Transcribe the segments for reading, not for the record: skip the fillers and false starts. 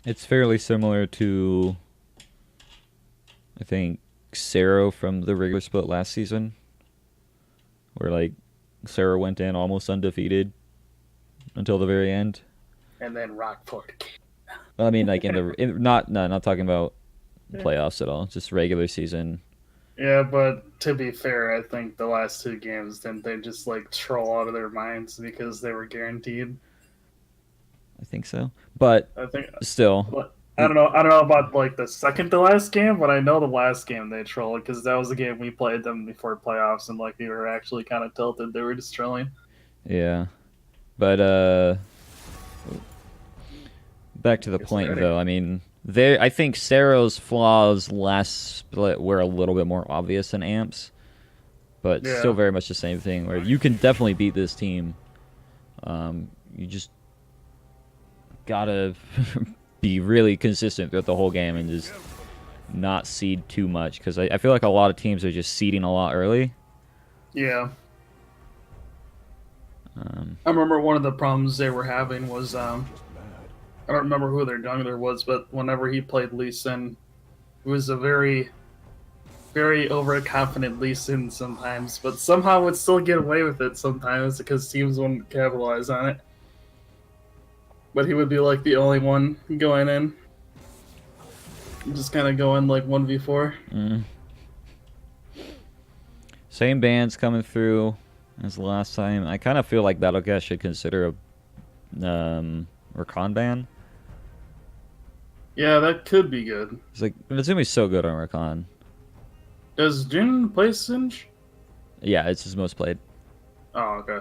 It's fairly similar to, I think, Sero from the regular split last season, where like Sero went in almost undefeated until the very end. And then Rockport. I mean, like not talking about playoffs at all, just regular season. Yeah, but to be fair, I think the last two games didn't they just like troll out of their minds because they were guaranteed. I think so, but I think still, I don't know. I don't know about like the second to last game, but I know the last game they trolled because that was the game we played them before playoffs, and like we were actually kind of tilted. They were just trolling. yeah. But back to the It's point ready. though. I mean, there. I think Sero's flaws last split were a little bit more obvious than Amps, but still Yeah, very much the same thing. Where you can definitely beat this team. You just gotta be really consistent throughout the whole game and just not seed too much because I feel like a lot of teams are just seeding a lot early. yeah. Um, I remember one of the problems they were having was I don't remember who their jungler was, but whenever he played Lee Sin, it was a very overconfident Lee Sin sometimes, but somehow would still get away with it sometimes because teams wouldn't capitalize on it. But he would be like the only one going in, just kind of going like 1v4. mm. Same bands coming through as the last time. I kind of feel like Battlecast should consider a Rakan ban. Yeah, that could be good. It's like Natsumi's so good on Rakan. Does Jin play Singe? Yeah, it's his most played. Oh, okay.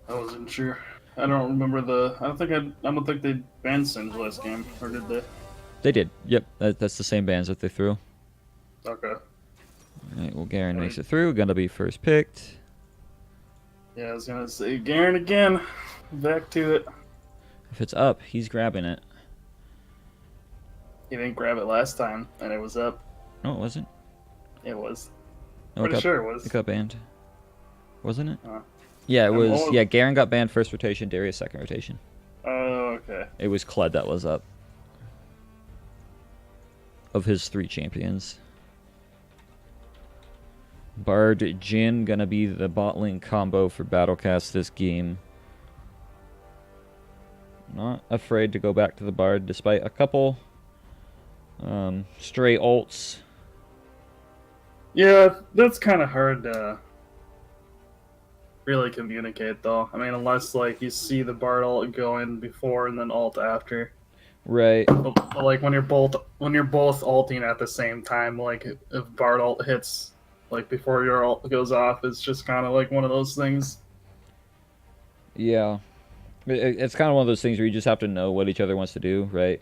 I wasn't sure. I don't remember the. I don't think they banned Singe last game, or did they? They did. Yep, that's the same bands that they threw. Okay. All right, well, Garen I makes mean, it through. Gonna be first picked. yeah, I was gonna say Garen again. Back to it. If it's up, he's grabbing it. He didn't grab it last time, and it was up. No, it wasn't. It was. No, Pretty sure it it was. got banned. Wasn't it? Uh, Yeah, it I'm was. almost. Yeah, Garen got banned first rotation, Darius second rotation. Oh, okay. It was Kled that was up of his three champions. Bard Jin gonna be the bot lane combo for Battlecast this game. Not afraid to go back to the Bard despite a couple stray ults. Yeah, that's kind of hard to really communicate, though. I mean, unless like you see the Bard ult go in before and then ult after. Right. But like when you're both ulting at the same time, like if Bard ult hits like before your ult goes off, it's just kind of like one of those things. Yeah. It's kind of one of those things where you just have to know what each other wants to do, right?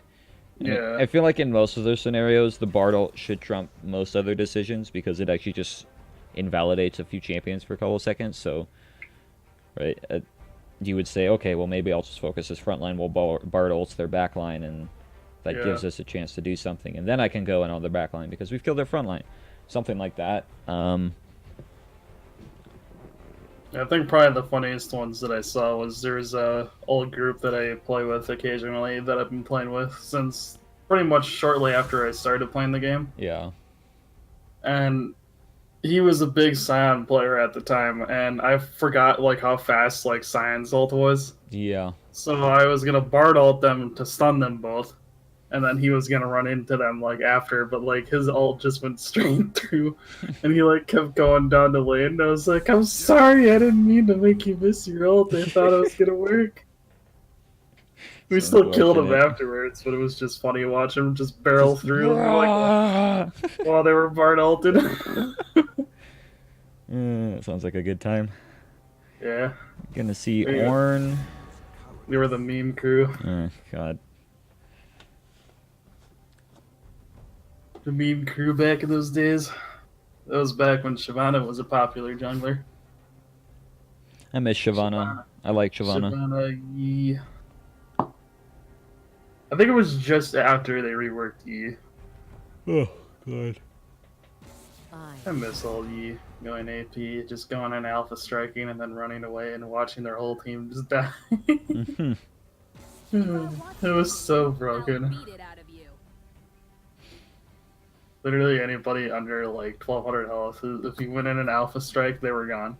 And Yeah, I feel like in most of those scenarios, the Bard ult should trump most other decisions because it actually just invalidates a few champions for a couple of seconds. So, right, you would say, okay, well maybe I'll just focus this front line while Bard ults their back line, and that yeah. gives us a chance to do something, and then I can go in on their back line because we've killed their front line, something like that. I think probably the funniest ones that I saw was there's a old group that I play with occasionally that I've been playing with since pretty much shortly after I started playing the game, Yeah. and he was a big Scion player at the time, and I forgot like how fast like Scion's ult was. Yeah. So I was gonna Bard ult them to stun them both, and then he was gonna run into them like after, but like his ult just went straight through, and he like kept going down the lane. I was like, I'm sorry, I didn't mean to make you miss your ult. I thought it was gonna work. We So still killed him unfortunate. afterwards, but it was just funny watching him just barrel Just through like while they were Bard ulted. sounds like a good time. Yeah, Gonna see they, Orn. they were the meme crew. Oh God. The meme crew back in those days. That was back when Shyvana was a popular jungler. I miss Shyvana. Shyvana. I like Shyvana. Shyvana, Yi. I think it was just after they reworked Yi. Oh God. I Five, miss old Yi going AP, just going in alpha striking and then running away and watching their whole team just die. Mhm. It was so broken. Literally anybody under like 1200 health, if you went in an alpha strike, they were gone.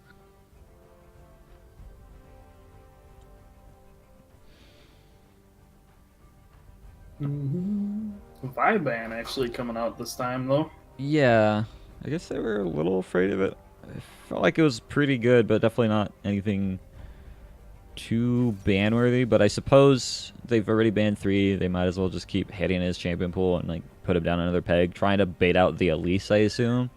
Viban actually coming out this time though. Yeah, I guess they were a little afraid of it. I felt like it was pretty good, but definitely not anything too ban-worthy. But I suppose they've already banned 3. They might as well just keep hitting his champion pool and like put him down another peg, trying to bait out the Elise, I assume.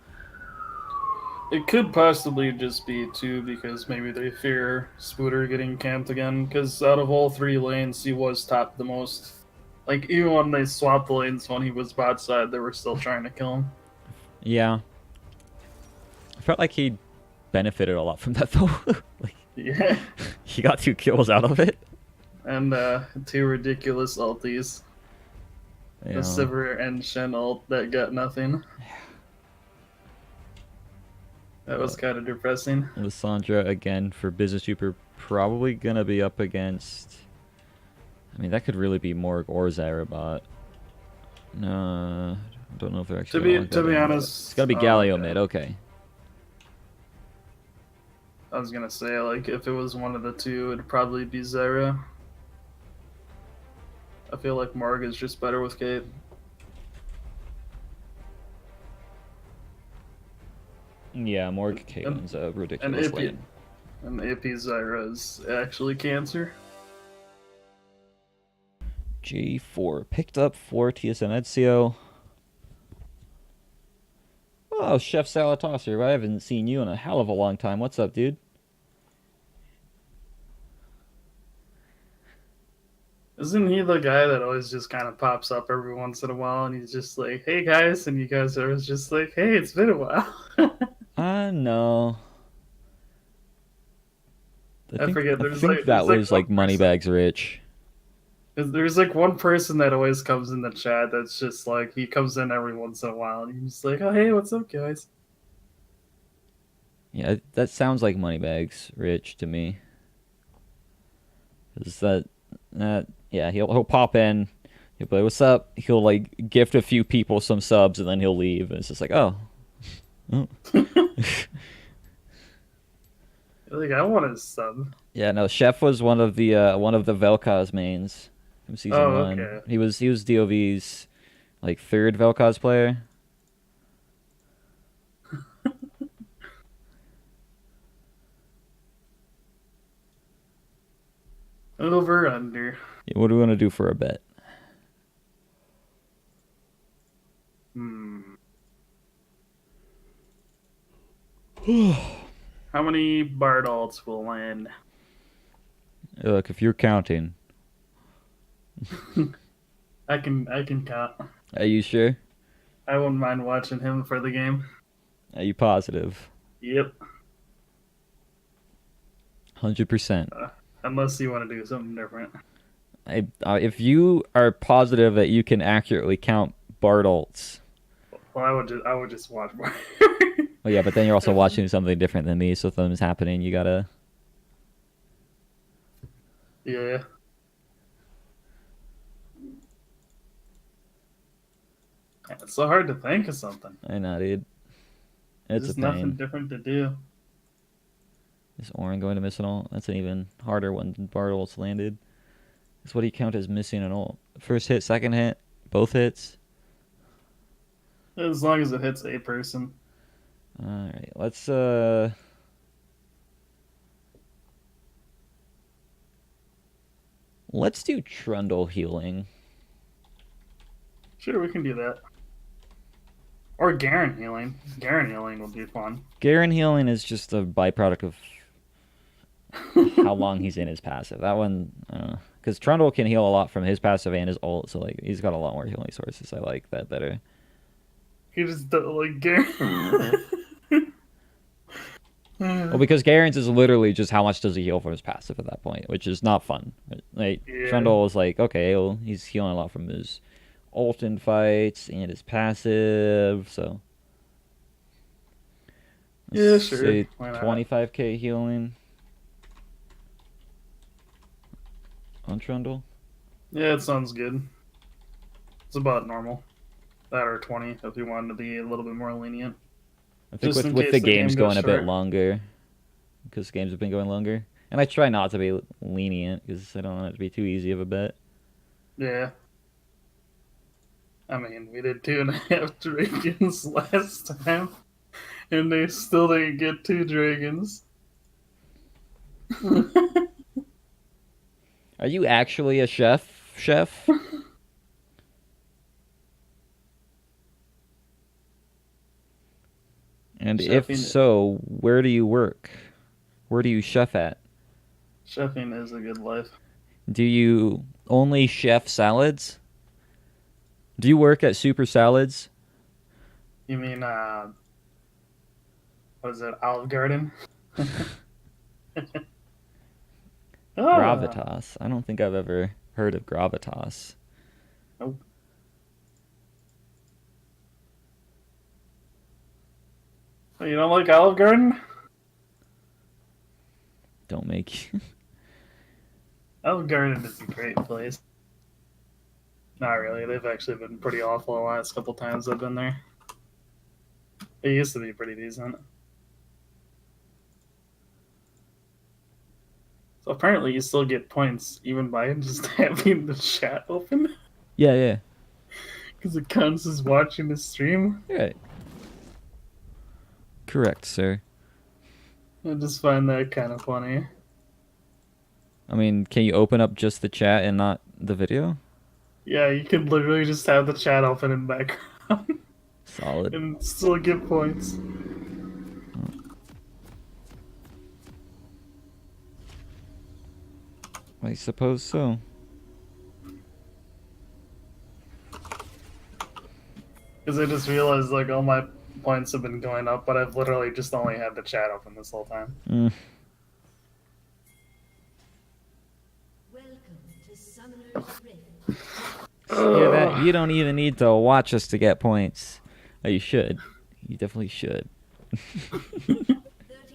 It could possibly just be 2 because maybe they fear Spooter getting camped again. Because out of all 3 lanes, he was top the most. Like even when they swapped the lanes when he was bot side, they were still trying to kill him. Yeah, I felt like he benefited a lot from that though. Like, Yeah, he got 2 kills out of it. and 2 ridiculous ulties. You The Sivir and Shen ult that got nothing. That was kind of depressing. Lissandra again for Business Super, probably gonna be up against. I mean, that could really be Morg or Zarabot. No, I don't know if they're actually. To be honest, it's gotta be Galio mid. Okay. I was gonna say like if it was one of the 2, it'd probably be Zera. I feel like Morg is just better with Kate. Yeah, Morg Caitlin's a ridiculous lane. And AP Zyra is actually cancer. G4 picked up for TSM Ezio. Oh, Chef Salatosser, I haven't seen you in a hell of a long time. What's up, dude? Isn't he the guy that always just kind of pops up every once in a while and he's just like, hey guys, and you guys are just like, hey, it's been a while. No. I forget. I think that was like Moneybags Rich. There's like one person that always comes in the chat that's just like, he comes in every once in a while and he's just like, oh, hey, what's up, guys? Yeah, that sounds like Moneybags Rich to me. Is that yeah, he'll pop in, he'll be like, what's up? He'll like gift a few people some subs and then he'll leave and it's just like, oh. Like, I want a sub. Yeah, no, Chef was one of the Vel'Koz mains from season 1. Okay. He was DOV's like 3rd Vel'Koz player. Over under. Yeah, what do we want to do for a bet? How many Bard ults will land? Look, if you're counting. I can count. Are you sure? I wouldn't mind watching him for the game. Are you positive? Yep. 100%. Unless you want to do something different. If you are positive that you can accurately count Bard ults. Well, I would just watch more. Well, yeah, but then you're also watching something different than me, so if something's happening, you gotta. Yeah. It's so hard to think of something. I know, dude. It's There's a pain. nothing different to do. Is Orin going to miss an ult? That's an even harder one than Bard ults landed. What do you count as missing an ult? First hit, second hit, both hits? As long as it hits a person. Alright, let's do Trundle healing. Sure, we can do that. Or Garen healing. Garen healing will be fun. Garen healing is just a byproduct of how long he's in his passive. That one, I don't know. Because Trundle can heal a lot from his passive and his ult, so like he's got a lot more healing sources. I like that better. He just like Garen. Well, because Garen's is literally just how much does he heal from his passive at that point, which is not fun. Like Yeah. Trundle is like, okay, well, he's healing a lot from his ult in fights and his passive, so Yeah, sure. say 25k healing on Trundle. Yeah, it sounds good. It's about normal. That or 20 if you wanted to be a little bit more lenient. I think Just in with case the the game games goes going a bit short. longer, because games have been going longer, and I try not to be lenient because I don't want it to be too easy of a bet. Yeah. I mean, we did 2.5 dragons last time, and they still didn't get 2 dragons. Are you actually a chef? Chef? And if Chefing, so, where do you work? Where do you chef at? chefing is a good life. Do you only chef salads? Do you work at Super Salads? You mean, what is it, Olive Garden? Ah, Gravitas. I don't think I've ever heard of Gravitas. nope. Oh, you don't like Olive Garden? Don't make. Olive Garden is a great place. Not really. They've actually been pretty awful the last couple times I've been there. It used to be pretty decent. So apparently you still get points even by just having the chat open Yeah, yeah. because it counts as watching the stream. Right. Correct, sir. I just find that kind of funny. I mean, can you open up just the chat and not the video? Yeah, you can literally just have the chat open in background Solid. and still get points. I suppose so. Because I just realized like all my points have been going up, but I've literally just only had the chat open this whole time. Mm. Welcome to Summoner's Rift. Yeah, that you don't even need to watch us to get points. Oh, you should. You definitely should. 30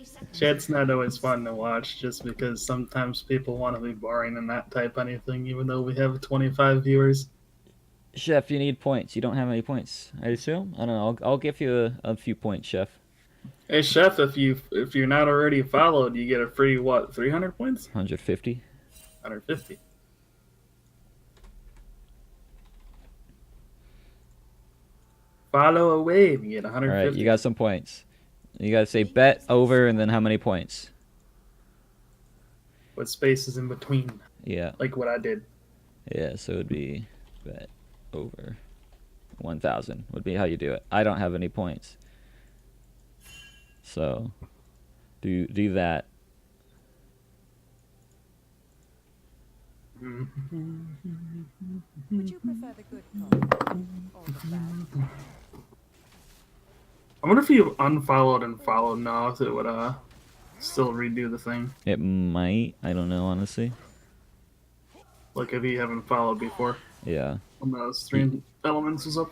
seconds. Chat's not always fun to watch just because sometimes people want to be boring and not type anything, even though we have 25 viewers. Chef, you need points. You don't have any points, I assume. I don't know. I'll give you a few points, Chef. Hey Chef, if you're not already followed, you get a free what? 300 points? 150. 150. Follow away, and you get All 150. right, you got some points. You gotta say bet over and then how many points. With spaces in between, Yeah, like what I did. yeah. So it'd be bet over 1,000 would be how you do it. I don't have any points, so do that. Would you prefer the good cop or the bad? I wonder if you unfollowed and followed now, if it would still redo the thing. It might. I don't know, honestly. Like if you haven't followed before. Yeah. When those 3 elements was up.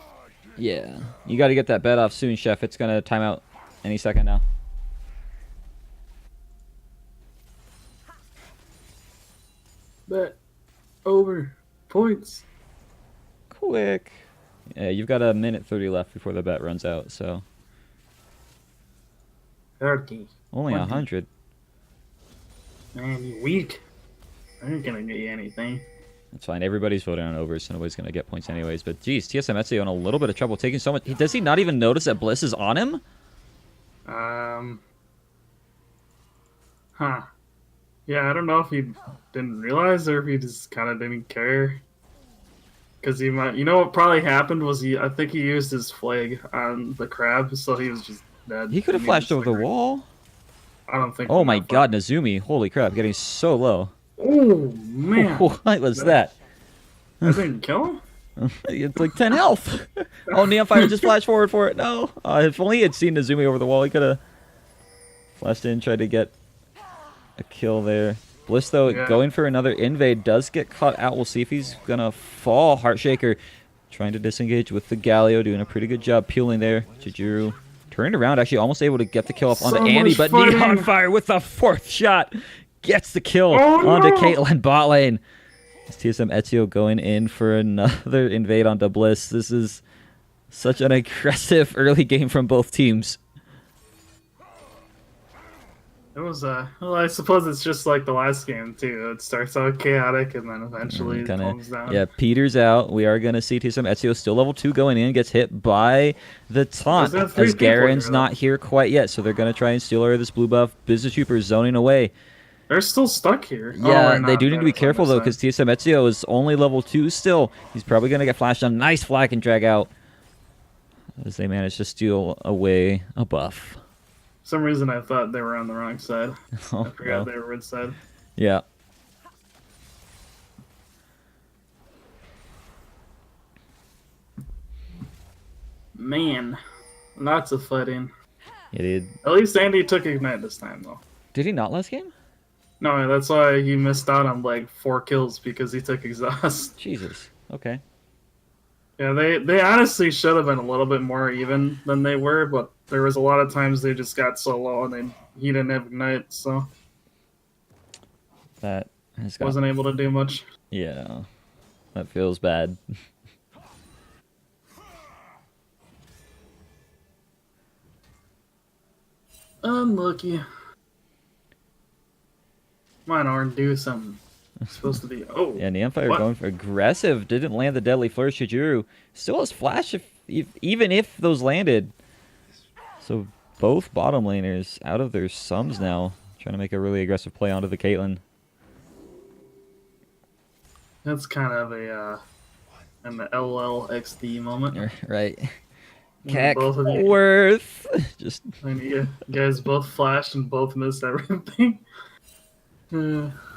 Yeah. You got to get that bet off soon, Chef. It's gonna time out any second now. Bet over points. Quick. Yeah, you've got a minute 30 left before the bet runs out, so 30. only 20. 100. Man, you weak. I ain't gonna get you anything. That's fine. Everybody's voting on overs, so nobody's gonna get points anyways. But geez, TSM Etsy in a little bit of trouble, taking so much. Does he not even notice that Bliss is on him? Huh. Yeah, I don't know if he didn't realize or if he just kind of didn't care. Because he might, you know what probably happened was I think he used his flag on the crab, so he was just dead. He could have And flashed just, over the like, wall. I don't think. Oh my God, Nazumi! Holy crap, getting so low. Oh man, What was that? I didn't kill him. It's like 10 health. Oh, Neonfire just flashed forward for it. No. If only he had seen Nazumi over the wall, he could have flashed in, tried to get a kill there. Bliss, though, Yeah. going for another invade, does get caught out. We'll see if he's going to fall. Heartshaker trying to disengage with the Galio, doing a pretty good job peeling there. Chijuru turned around, actually almost able to get the kill off onto So Andy, much but fighting. Neonfire with the 4th shot gets the kill Oh, onto no. Caitlyn bot lane. TSM Ezio going in for another invade onto Bliss. This is such an aggressive early game from both teams. It was well, I suppose it's just like the last game too. It starts out chaotic and then eventually it calms down. Yeah, Peter's out. We are gonna see TSM Ezio still level 2 going in, gets hit by the taunt as Garen's not here quite yet, so they're gonna try and steal her this blue buff. Business Trooper zoning away. They're still stuck here. Yeah, they do need to be careful though, because TSM Ezio is only level 2 still. He's probably gonna get flashed on. Nice flag and drag out as they manage to steal away a buff. For some reason I thought they were on the wrong side. Oh, I forgot they were red side. Yeah. Man, lots of fighting. Yeah, dude. At least Andy took Ignite this time though. Did he not last game? No, that's why he missed out on like 4 kills because he took Exhaust. Jesus. Okay. Yeah, they honestly should have been a little bit more even than they were, but there was a lot of times they just got so low and he didn't have Ignite, so That has wasn't able to do much. Yeah. That feels bad. Unlucky. Come on, Orin, do something. It's supposed to be. Oh. Yeah, Neonfire going for aggressive. Didn't land the deadly flourish. Shijuru still has flash even if those landed. So both bottom laners out of their sums now, trying to make a really aggressive play onto the Caitlyn. That's kind of an LLXD moment. Right. Both of you. Worth. Just. And you guys both flashed and both missed everything.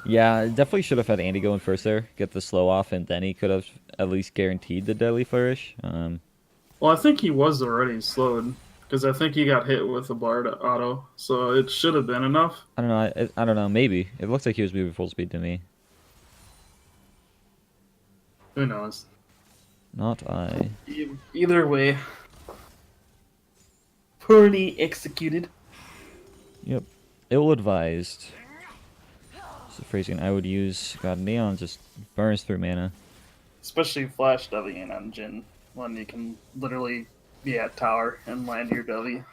Yeah, definitely should have had Andy going first there, get the slow off, and then he could have at least guaranteed the deadly flourish. Well, I think he was already slowed because I think he got hit with the Bard auto, so it should have been enough. I don't know. I don't know. Maybe it looks like he was moving full speed to me. Who knows? Not I. Either way, poorly executed. Yep. Ill-advised. So phrasing I would use. God, Neon just burns through mana. Especially Flash W on Jin, when you can literally be at tower and land your W.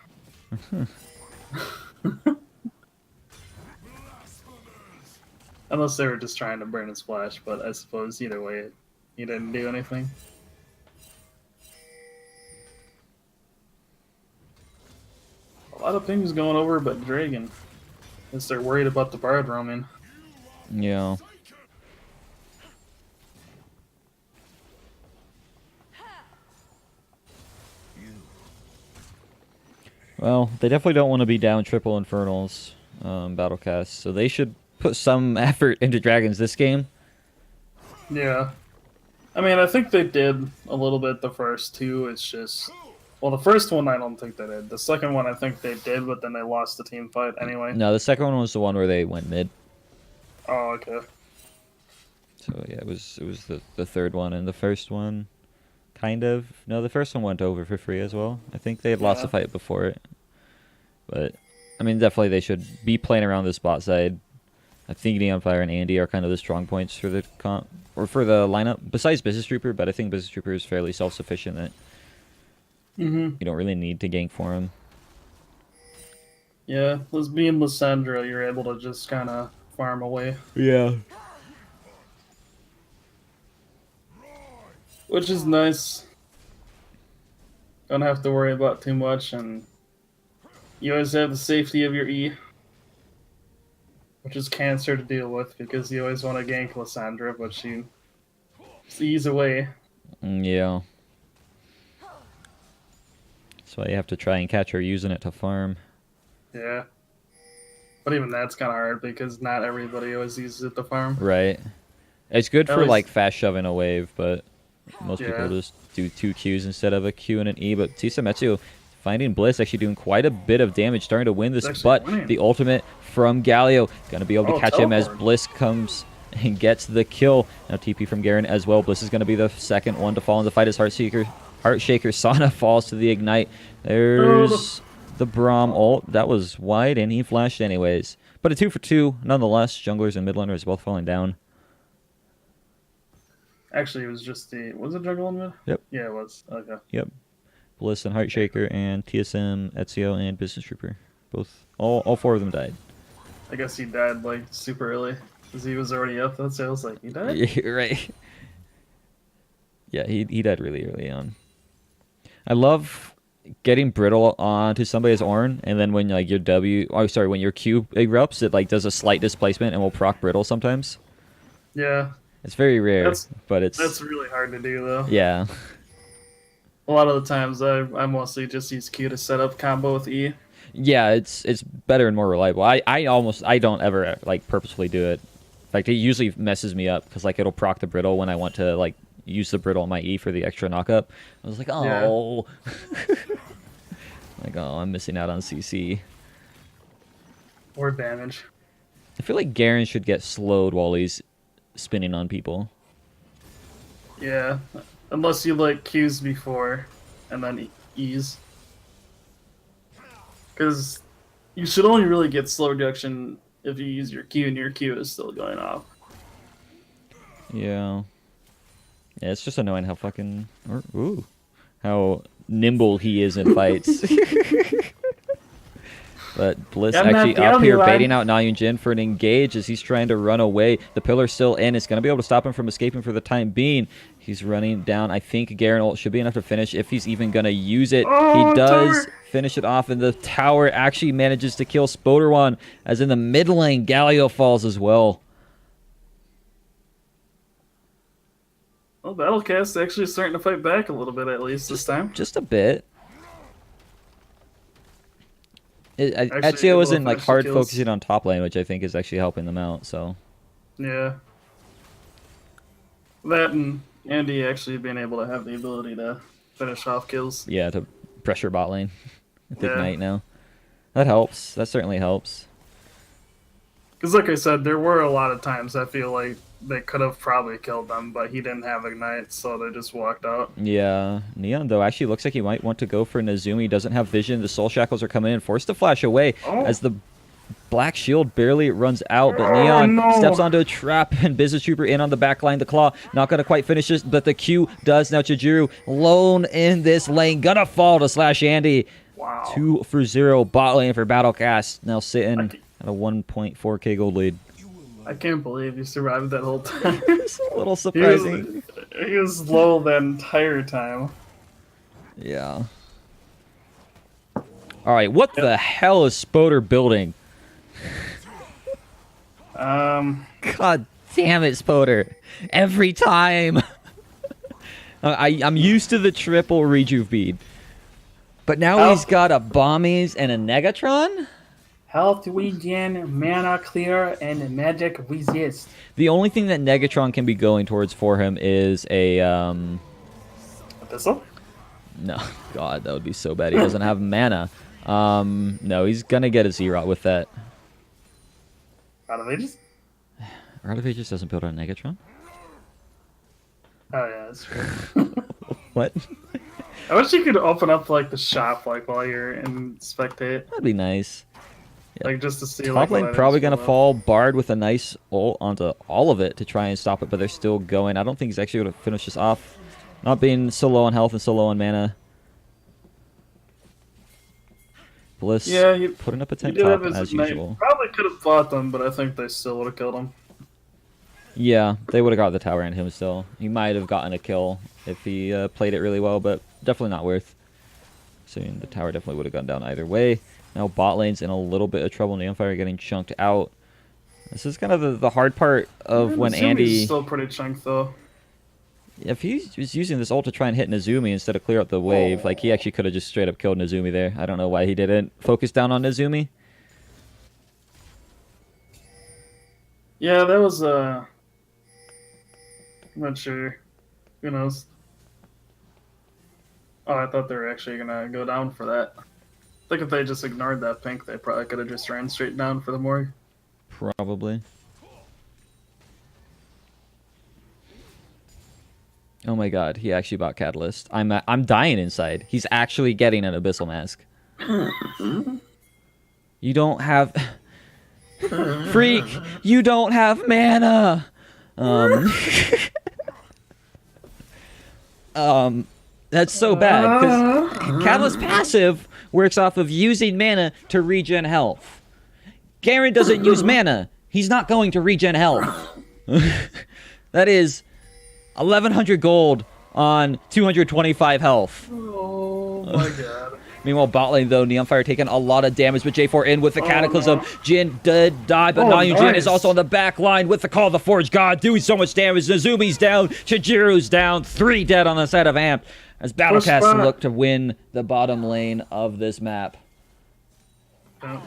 Unless they were just trying to burn his flash, but I suppose either way, he didn't do anything. A lot of things going over but Dragon. Guess they're worried about the Bard roaming. Yeah. Well, they definitely don't want to be down triple Infernals Battlecast, so they should put some effort into Dragons this game. Yeah. I mean, I think they did a little bit the first two. It's just... Well, the first one I don't think they did. The second one I think they did, but then they lost the team fight anyway. No, the second one was the one where they went mid. Oh, okay. So yeah, it was the third one, and the first one, kind of. No, the first one went over for free as well. I think they had lost the fight before it. But I mean, definitely they should be playing around this bot side. I think Neonfire and Andy are kind of the strong points for the for the lineup. Besides Business Trooper, but I think Business Trooper is fairly self-sufficient that you don't really need to gank for him. Yeah, being Lysandra, you're able to just kind of farm away. Yeah. Which is nice. Don't have to worry about too much, and you always have the safety of your E. Which is cancer to deal with, because you always want to gank Lysandra, but she E's away. Yeah. That's why you have to try and catch her using it to farm. Yeah. But even that's kind of hard, because not everybody always uses it to farm. Right. It's good for, like, fast shoving a wave, but most people just do 2 Qs instead of a Q and an E. But Tisametsu finding Bliss, actually doing quite a bit of damage, starting to win this. But the ultimate from Galio, going to be able to catch him as Bliss comes and gets the kill. Now TP from Garen as well. Bliss is going to be the second one to fall in the fight as Heartshaker Sana falls to the Ignite. There's the Braum ult. That was wide, and he flashed anyways. But a 2 for 2 nonetheless. Junglers and mid laners both falling down. Actually, it was just the. Was it jungle and mid? Yep. Yeah, it was. Okay. Yep. Bliss and Heartshaker and TSM, Ezio, and Business Trooper. Both. All four of them died. I guess he died like super early because he was already up. That's why I was like, he died. Yeah, right. Yeah, he died really early on. I love getting brittle onto somebody's Ornn, and then when like your when your Q erupts, it like does a slight displacement and will proc brittle sometimes. Yeah. It's very rare, but that's really hard to do though. Yeah. A lot of the times I mostly just use Q to set up combo with E. Yeah, it's better and more reliable. I don't ever like purposefully do it. In fact, it usually messes me up because like it'll proc the brittle when I want to like use the brittle on my E for the extra knockup. I was like, oh, yeah. Like, oh, I'm missing out on CC Or damage. I feel like Garen should get slowed while he's spinning on people. Yeah, unless you like Qs before and then E's. Because you should only really get slow reduction if you use your Q and your Q is still going off. Yeah. Yeah, it's just annoying how how nimble he is in fights. But Bliss Yeah, I'm not actually the up only here one. baiting out Nahyun Jin for an engage as he's trying to run away. The pillar's still in. It's going to be able to stop him from escaping for the time being. He's running down. I think Garen ult should be enough to finish if he's even going to use it. Oh, He does tower. finish it off, and the tower actually manages to kill Spoderwan, as in the mid lane, Galio falls as well. Well, Battlecast actually starting to fight back a little bit at least this time. Just a bit. Actually, Ezio able to isn't like finish the hard kills. focusing on top lane, which I think is actually helping them out. So Yeah. That and Andy actually being able to have the ability to finish off kills. yeah, to pressure bot lane with Yeah. Ignite now. That helps. That certainly helps. Because like I said, there were a lot of times I feel like they could have probably killed them, but he didn't have Ignite, so they just walked out. Yeah, Neon though actually looks like he might want to go for Nazumi. He doesn't have vision. The Soul Shackles are coming in, forced to flash away as the Black Shield barely runs out, but Neon no. steps onto a trap, and Business Trooper in on the back line. The Claw not going to quite finish this, but the Q does. Now Chijuru lone in this lane, gonna fall to Slash Andy. Wow. 2-0 bot lane for Battlecast, now sitting Okay. at a 1.4k gold lead. I can't believe he survived that whole time. It's a little surprising. He was low the entire time. Yeah. Alright, what the hell is Spoder building? God damn it, Spoder. Every time. I'm used to the triple rejuve bead. But now he's got a Bommies and a Negatron? Health regen, mana clear, and magic resist. The only thing that Negatron can be going towards for him is a, Thistle? No, God, that would be so bad. He doesn't have mana. No, he's gonna get a Zerot with that. Out of ages? Art of Ages doesn't build on Negatron? Oh yeah, that's true. What? I wish you could open up like the shop like while you're in spectate, That'd be nice. like just to see. Top like, lane what probably items gonna pull up. fall. Bard with a nice ult onto all of it to try and stop it, but they're still going. I don't think he's actually gonna finish this off. Not being so low on health and so low on mana. Bliss Yeah, he putting up a He tent did top have his as Ignite. usual. Probably could have fought them, but I think they still would have killed him. Yeah, they would have got the tower and him still. He might have gotten a kill if he played it really well, but definitely not worth. So the tower definitely would have gone down either way. Now bot lane's in a little bit of trouble. Neonfire getting chunked out. This is kind of the hard part of when Nazumi's Andy... still pretty chunked though. If he was using this ult to try and hit Nazumi instead of clear up the wave, like he actually could have just straight up killed Nazumi there. I don't know why he didn't focus down on Nazumi. Yeah, that was I'm not sure. Who knows? Oh, I thought they were actually gonna go down for that. I think if they just ignored that pink, they probably could have just ran straight down for the Morg. Probably. Oh my god, he actually bought Catalyst. I'm dying inside. He's actually getting an Abyssal Mask. You don't have... Freak! You don't have mana! That's so bad because Catalyst passive works off of using mana to regen health. Garen doesn't use mana. He's not going to regen health. That is 1,100 gold on 225 health. Oh my god. Meanwhile, bot lane, though, Neonfire taking a lot of damage, but J4 in with the Cataclysm. Jin did die, but now Jin is also on the back line with the Call of the Forge God, doing so much damage. Nazumi's down, Chijiru's down, 3 dead on the side of AMP, as Battlecast look to win the bottom lane of this map.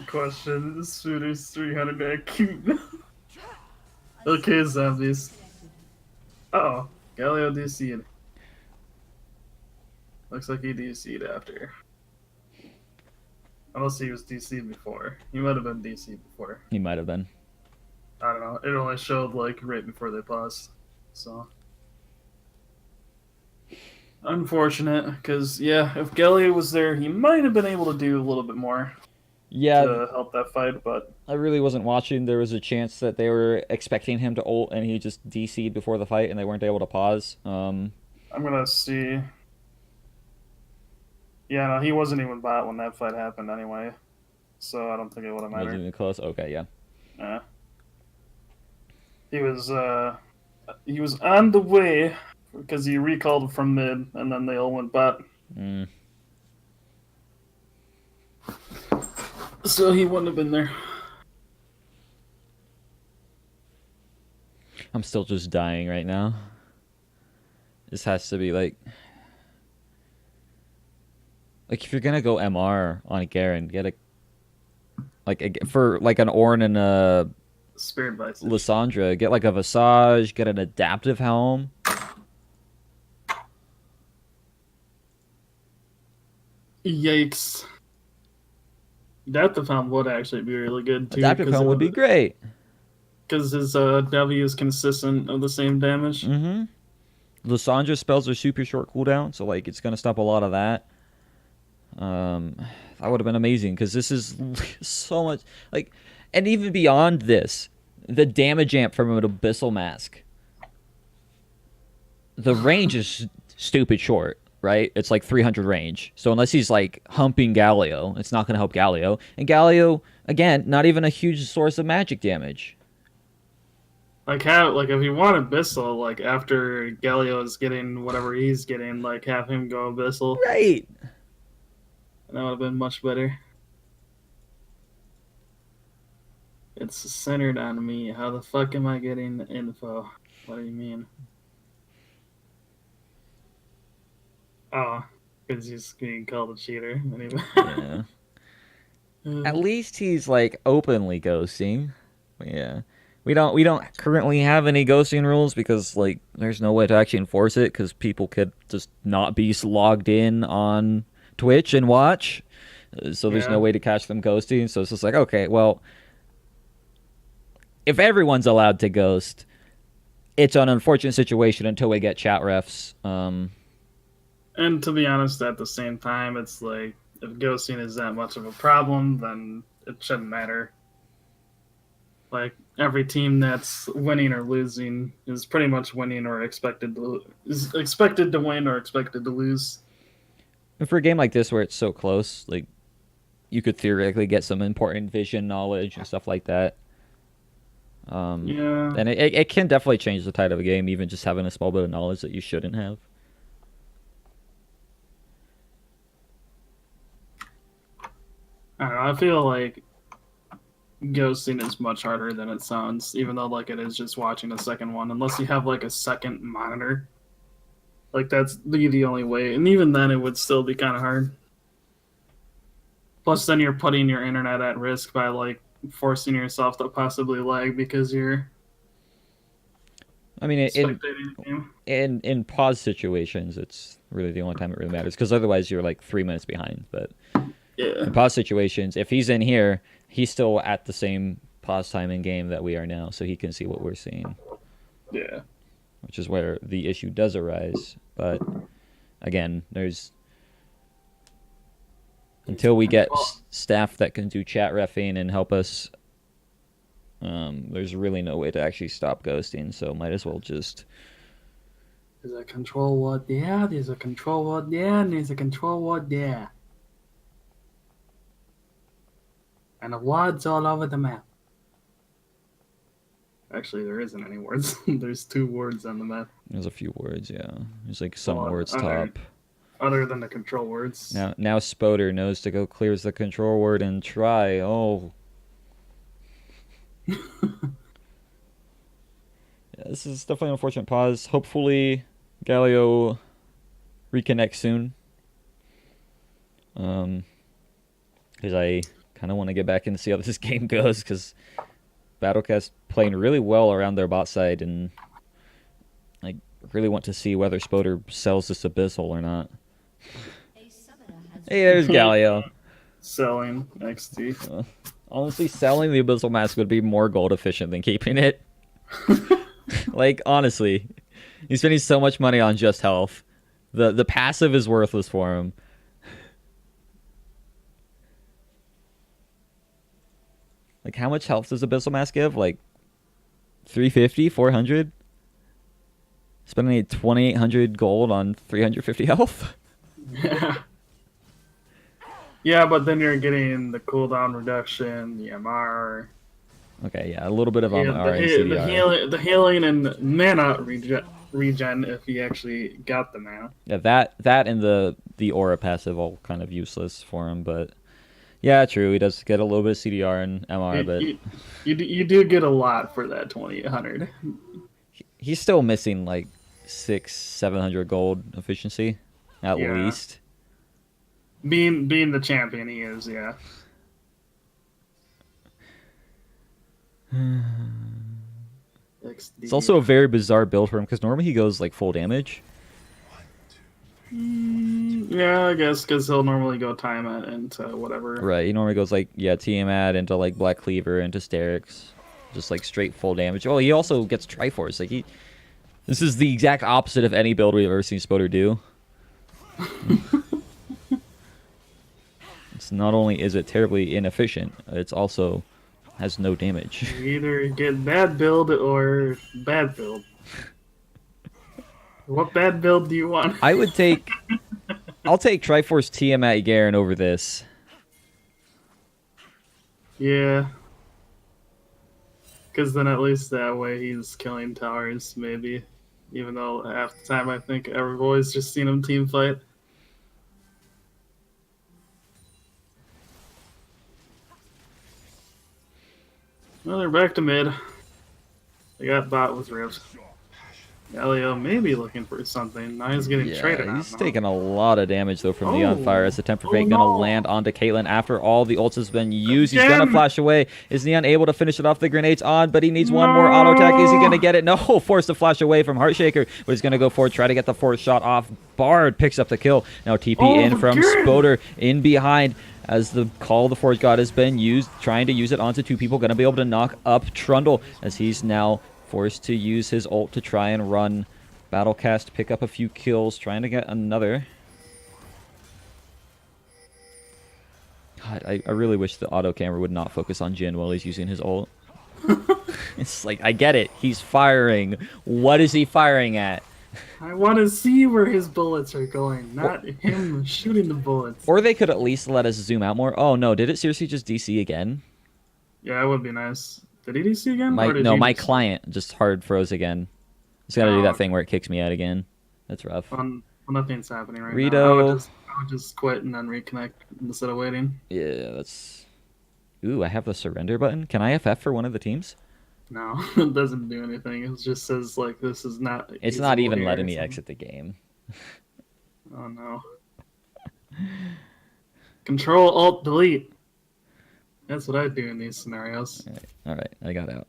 Question, Shooter's 300 IQ. Okay, zombies. Uh-oh, Galio DC'd. Looks like he DC'd after. Unless he was DC'd before. He might have been DC'd before. He might have been. I don't know. It only showed like right before they paused. So. Unfortunate, because yeah, if Galio was there, he might have been able to do a little bit more to help that fight, but I really wasn't watching. There was a chance that they were expecting him to ult, and he just DC'd before the fight, and they weren't able to pause. I'm gonna see. Yeah, no, he wasn't even bot when that fight happened anyway, so I don't think it would have mattered. Wasn't even close. Okay, yeah. Yeah. He was on the way because he recalled from mid, and then they all went bot. So he wouldn't have been there. I'm still just dying right now. This has to be like if you're gonna go MR on Garen, get for like an Ornn and a Spirit Visage. Lissandra, get like a Visage, get an adaptive helm. Yikes. Adaptive helm would actually be really good too. Adaptive helm would be great. Because his W is consistent of the same damage. Lissandra spells are super short cooldown, so like it's gonna stop a lot of that. That would have been amazing because this is so much like, and even beyond this, the damage amp from an Abyssal Mask. The range is stupid short, right? It's like 300 range. So unless he's like humping Galio, it's not going to help Galio. And Galio, again, not even a huge source of magic damage. Like if you want Abyssal, like after Galio is getting whatever he's getting, like have him go Abyssal. Right. That would have been much better. It's centered on me. How the fuck am I getting the info? What do you mean? Oh, because he's being called a cheater. Anyway. Yeah. At least he's like openly ghosting. Yeah. We don't currently have any ghosting rules because like there's no way to actually enforce it because people could just not be logged in on Twitch and watch. So there's no way to catch them ghosting. So it's just like, okay, well, if everyone's allowed to ghost, it's an unfortunate situation until we get chat refs. And to be honest, at the same time, it's like, if ghosting is that much of a problem, then it shouldn't matter. Like, every team that's winning or losing is pretty much winning or expected to win or expected to lose. And for a game like this where it's so close, like, you could theoretically get some important vision knowledge and stuff like that. Yeah. And it can definitely change the tide of a game, even just having a small bit of knowledge that you shouldn't have. I don't know, I feel like ghosting is much harder than it sounds, even though like it is just watching a second one, unless you have like a second monitor. Like that's the only way, and even then it would still be kind of hard. Plus then you're putting your internet at risk by like forcing yourself to possibly lag because you're spectating the game. In pause situations, it's really the only time it really matters, because otherwise you're like 3 minutes behind. But yeah, in pause situations, if he's in here, he's still at the same pause time in game that we are now, so he can see what we're seeing. Yeah. Which is where the issue does arise. But again, until we get staff that can do chat reffing and help us, there's really no way to actually stop ghosting, so might as well just There's a control ward there, there's a control ward there, and there's a control ward there. And the wards all over the map. Actually, there isn't any wards. There's 2 wards on the map. There's a few words, yeah. There's like some Well, words other- top. Other than the control words. Now Spoder knows to go clears the control word and try. Oh. Yeah, this is definitely an unfortunate pause. Hopefully Galio reconnects soon. Because I kind of want to get back and see how this game goes, because Battlecast playing really well around their bot side, and I really want to see whether Spoder sells this Abyssal or not. A summoner has Hey, there's Galio. Selling XD. Honestly, selling the Abyssal Mask would be more gold efficient than keeping it. Like, honestly. He's spending so much money on just health. The passive is worthless for him. Like, how much health does Abyssal Mask give? Like, 350, 400? Spending 2,800 gold on 350 health? Yeah. Yeah, but then you're getting the cooldown reduction, the MR, Okay, yeah, a little bit of the, MR and CDR. the healing and mana regen if he actually got the mana. Yeah, that and the aura passive all kind of useless for him, but yeah, true. He does get a little bit of CDR and MR, but You do get a lot for that 2,800. he's still missing like 600-700 gold efficiency at Yeah. least. Being the champion he is, yeah. It's also a very bizarre build for him because normally he goes like full damage. Yeah, I guess because he'll normally go time it into whatever. Right, he normally goes like TMAD into like Black Cleaver into Sterix, just like straight full damage. Oh, he also gets Triforce. Like this is the exact opposite of any build we've ever seen Spoder do. It's not only is it terribly inefficient, it's also has no damage. You either get bad build or bad build. What bad build do you want? I'll take Triforce Tiamat Garen over this. Yeah. Because then at least that way he's killing towers, maybe. Even though half the time I think I've always just seen him team fight. Well, they're back to mid. They got bot with Rift. Elio may be looking for something. Now he's getting traded on. He's taking a lot of damage though from Neon Oh. Fire as the Temper Fate Oh, gonna no. land onto Caitlyn after all the ults has been used. He's Again. gonna flash away. Is Neon able to finish it off? The grenade's on, but he needs one more auto attack. Is he gonna get it? No, forced to flash away from Heartshaker, but he's gonna go forward, try to get the fourth shot off. Bard picks up the kill. Now TP in from again. Spoder in behind. As the Call of the Forge God has been used, trying to use it onto 2 people, gonna be able to knock up Trundle as he's now forced to use his ult to try and run Battlecast, pick up a few kills, trying to get another. God, I really wish the auto camera would not focus on Jin while he's using his ult. It's like, I get it. He's firing. What is he firing at? I want to see where his bullets are going, not him shooting the bullets. Or they could at least let us zoom out more. Oh no, did it seriously just DC again? Yeah, it would be nice. Did he DC again? Or did No, you my just- client just hard froze again. It's gotta do Oh, that okay. thing where it kicks me out again. That's rough. Well, nothing's happening right Rito. now. I would just quit and then reconnect instead of waiting. Yeah, that's... Ooh, I have the surrender button. Can I FF for one of the teams? No, it doesn't do anything. It just says like this is not. It's not usable even here letting or me something. exit the game. Oh no. Control Alt Delete. That's what I do in these scenarios. Alright, I got out.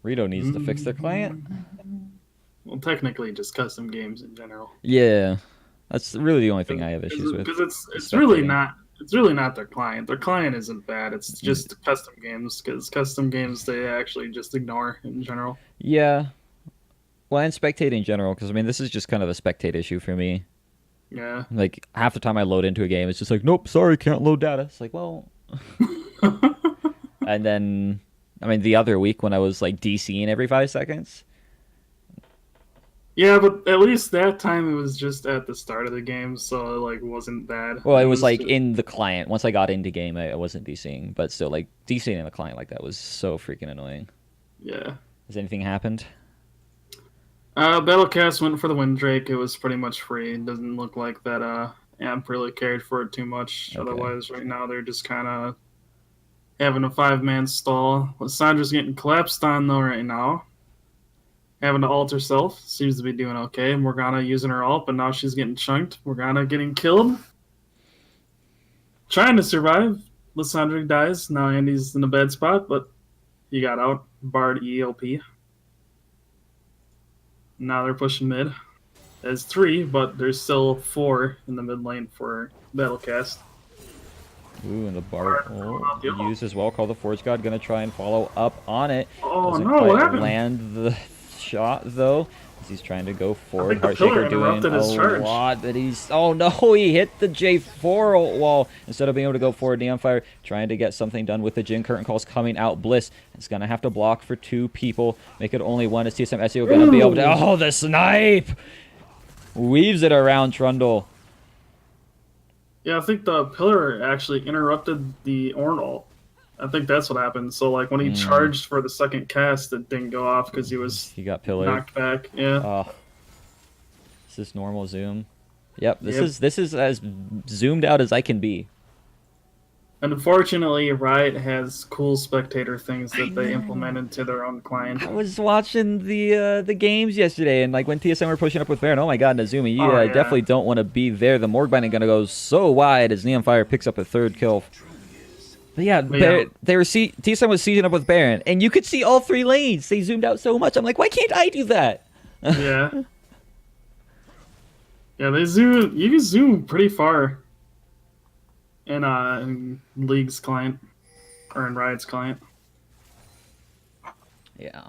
Rito needs to fix their client. Well, technically, just custom games in general. Yeah, that's really the only thing I have issues with. Because it's Spectating. really not their client. Their client isn't bad. It's just custom games. Because custom games they actually just ignore in general. Yeah. Well, and spectate in general, because I mean, this is just kind of a spectate issue for me. Yeah. Like, half the time I load into a game, it's just like, nope, sorry, can't load data. It's like, well... And then I mean, the other week when I was like DCing every 5 seconds. Yeah, but at least that time it was just at the start of the game, so it like wasn't bad. Well, it was like just- in the client. Once I got into game, I wasn't DCing, but still, like DCing in the client like that was so freaking annoying. yeah. Has anything happened? Battlecast went for the Windrake. It was pretty much free. It doesn't look like that Amp really cared for it too much. Okay. Otherwise, right now they're just kind of having a 5-man stall. Lissandra's getting collapsed on though right now. Having to ult herself. Seems to be doing okay. Morgana using her ult, but now she's getting chunked. Morgana getting killed. Trying to survive. Lissandra dies. Now Andy's in a bad spot, but he got out. Bard ELP. Now they're pushing mid. There's 3, but there's still 4 in the mid lane for Battlecast. Ooh, and the Bart used as well. Call the Forge God. Gonna try and follow up on it. Oh Doesn't no, what quite happened? land the shot though, as he's trying to go forward. think the pillar Heartshaker doing interrupted his a charge. lot, but he's oh no, he hit the J4 wall instead of being able to go forward. Neonfire trying to get something done with the Jin. Curtain calls coming out. Bliss is gonna have to block for 2 people. Make it only 1. Is TSM SEO gonna be able to? Oh, the snipe weaves it around Trundle. Yeah, I think the pillar actually interrupted the Ornn ult. I think that's what happened. So like when he charged for the second cast, it didn't go off because he was He got pillared. knocked back. Yeah. Oh, is this normal zoom? Yep, this Yep. is as zoomed out as I can be. Unfortunately, Riot has cool spectator things that they implemented to their own client. I was watching the games yesterday, and like when TSM were pushing up with Baron, oh my god, Nazumi, you Oh, yeah. definitely don't want to be there. The Morgbind gonna go so wide as Neonfire picks up a 3rd kill. But yeah, TSM was sieging up with Baron, and you could see all 3 lanes. They zoomed out so much. I'm like, why can't I do that? Yeah. Yeah, they zoom. You can zoom pretty far in League's client or in Riot's client. Yeah.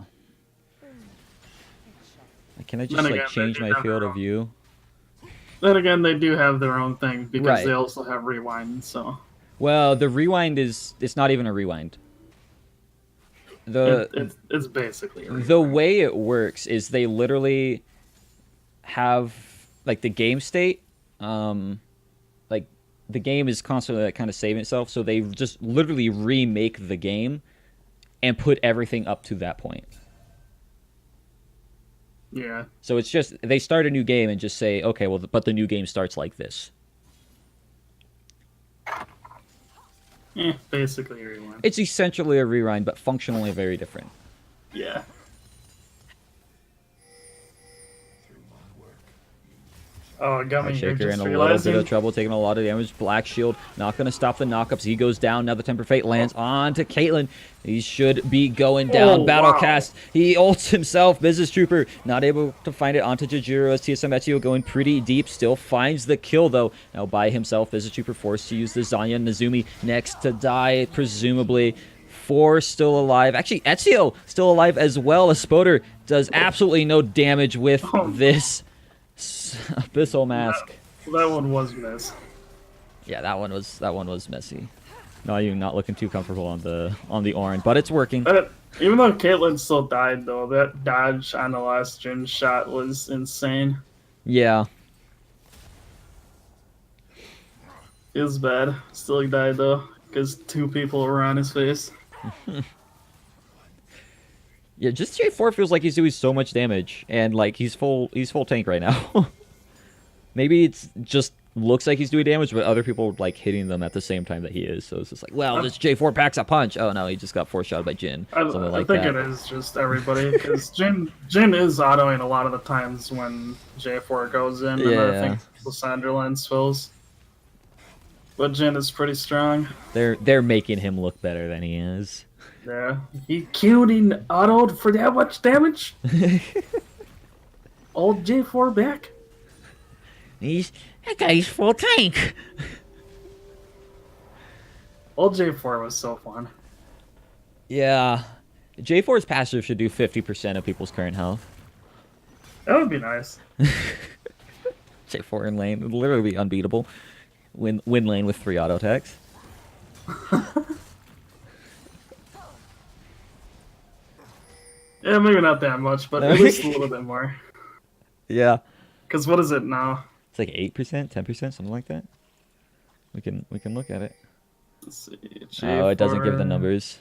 Can I just Then like again, change they my do have field their of view? Then again, they do have their own thing because Right. they also have rewind. So Well, the rewind it's not even a rewind. it's basically a The rewind. way it works is they literally have like the game state, like the game is constantly like kind of saving itself, so they just literally remake the game and put everything up to that point. Yeah. So it's just they start a new game and just say, okay, well, but the new game starts like this. Basically a rewind. It's essentially a rewind, but functionally very different. Yeah. Oh, Gummy, you're Shaker in just a little bit realizing. of trouble, taking a lot of damage. Black Shield not going to stop the knockups. He goes down. Now the Temper Fate lands onto Caitlyn. He should be going down. Oh, Battlecast. He ults himself. Business Trooper not able to find it onto Jajiro as TSM Ezio going pretty deep. Still finds the kill, though. Now by himself, Business Trooper forced to use the Zanya. Nazumi next to die, presumably. 4 still alive. Actually, Ezio still alive as well. A Spoder does absolutely no damage with this Abyssal Mask. That one was missed. Yeah, that one was messy. No, you're not looking too comfortable on the orange, but it's working. Even though Caitlyn still died, though, that dodge on the last Jin shot was insane. Yeah. It was bad. Still he died, though, because 2 people were on his face. Yeah, just J4 feels like he's doing so much damage, and like he's full tank right now. Maybe it's just looks like he's doing damage, but other people are like hitting them at the same time that he is. So it's just like, well, this J4 packs a punch. Oh no, he just got 4-shot by Jin. I Something like think that. it is just everybody, because Jin is autoing a lot of the times when J4 goes in, and Yeah. I think Lissandra lands fills. But Jin is pretty strong. They're making him look better than he is. Yeah. He killed and autoed for that much damage? Old J4 back? That guy's full tank. Old J4 was so fun. Yeah. J4's passive should do 50% of people's current health. That would be nice. J4 in lane would literally be unbeatable. Win lane with 3 auto attacks. Yeah, maybe not that much, but at least a little bit more. Yeah. Because what is it now? It's like 8%, 10%, something like that. We can look at it. Let's see. Oh, it doesn't give the J4 numbers.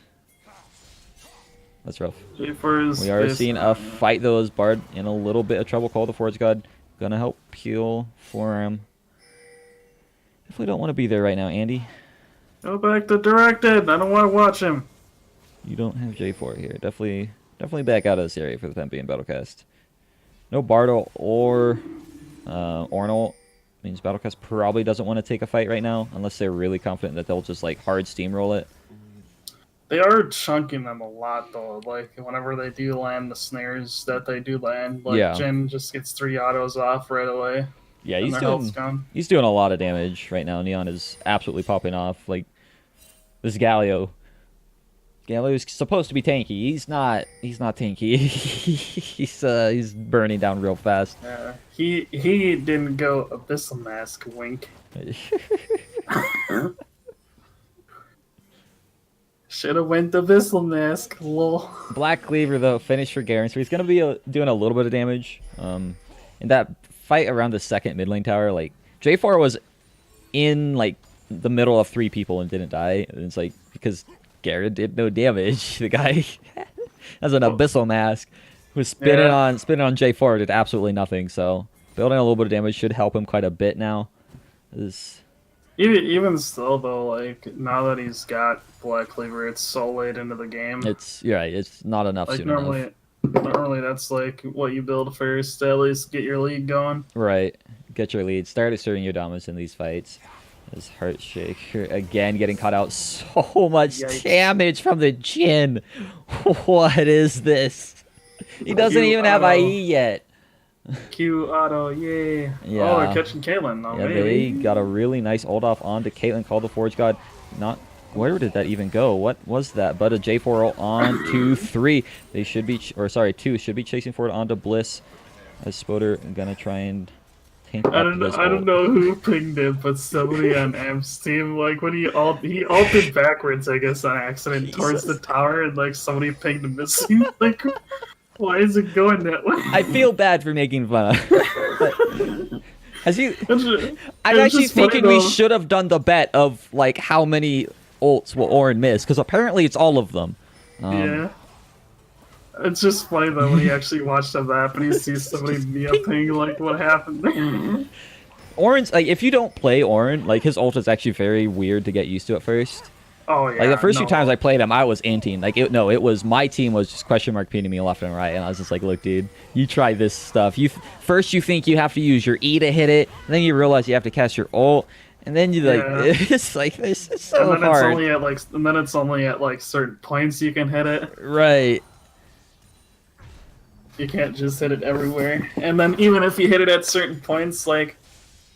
That's rough. J4 is We are based seeing a on- fight though as Bard in a little bit of trouble. Call the Forge God. Gonna help peel for him. Definitely don't want to be there right now, Andy. Go back to directed. I don't want to watch him. You don't have J4 here. Definitely back out of this area for the time being, Battlecast. No Bartle or Ornal. Means Battlecast probably doesn't want to take a fight right now unless they're really confident that they'll just like hard steamroll it. They are chunking them a lot though. Like whenever they do land the snares that they do land, like Yeah. Jin just gets 3 autos off right away. Yeah, and he's their health's doing gone. he's doing a lot of damage right now. Neon is absolutely popping off. Like this Galio. Galio's supposed to be tanky. He's not tanky. he's burning down real fast. Yeah, he didn't go Abyssal Mask, wink. Should have went Abyssal Mask, lol. Black Cleaver though finished for Garen, so he's gonna be doing a little bit of damage. In that fight around the second mid lane tower, like J4 was in like the middle of 3 people and didn't die. And it's like because Garen did no damage. The guy has an Abyssal Mask who's spinning on J4 did absolutely nothing. So building a little bit of damage should help him quite a bit now. Even still though, like now that he's got Black Cleaver, it's so late into the game. You're right. It's not enough Like soon enough. normally that's like what you build first to at least get your lead going. Right. Get your lead. Start asserting your dominance in these fights. This Heartshaker again getting caught out. So much Yikes. damage from the Jin. What is this? He doesn't even have IE yet. Q auto, yay. Yeah. Oh, they're catching Caitlyn though, Yeah, maybe. they got a really nice ult off onto Caitlyn. Call the Forge God. Not where did that even go? What was that? But a J4 ult on 2-3. They should be, or sorry, 2 should be chasing forward onto Bliss. As Spoder gonna try and tank up I don't this know who pinged it, but somebody on Amp's team, like when he ulted backwards, I guess on accident towards the tower, and like somebody pinged him missing. Like, why is it going that way? I feel bad for making fun of. But has you? I'm It's actually just funny, thinking we though. should have done the bet of like how many ults will Orin miss because apparently it's all of them. Yeah. It's just funny though when he actually watched the map and he sees somebody Mia ping, like what happened there. Orin's like if you don't play Orin, like his ult is actually very weird to get used to at first. Oh yeah. Like the first no. few times I played him, I was anting. Like it was my team was just question mark pinging me left and right, and I was just like, look, dude, you try this stuff. First you think you have to use your E to hit it, and then you realize you have to cast your ult, and then you like Yeah. it's like it's so and then hard. it's only at like certain points you can hit it. Right. You can't just hit it everywhere. And then even if you hit it at certain points, like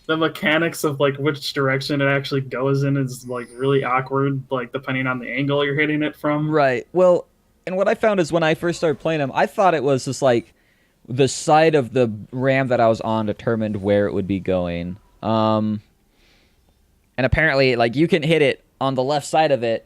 the mechanics of like which direction it actually goes in is like really awkward, like depending on the angle you're hitting it from. Right. Well, and what I found is when I first started playing him, I thought it was just like the side of the ram that I was on determined where it would be going. And apparently, like you can hit it on the left side of it,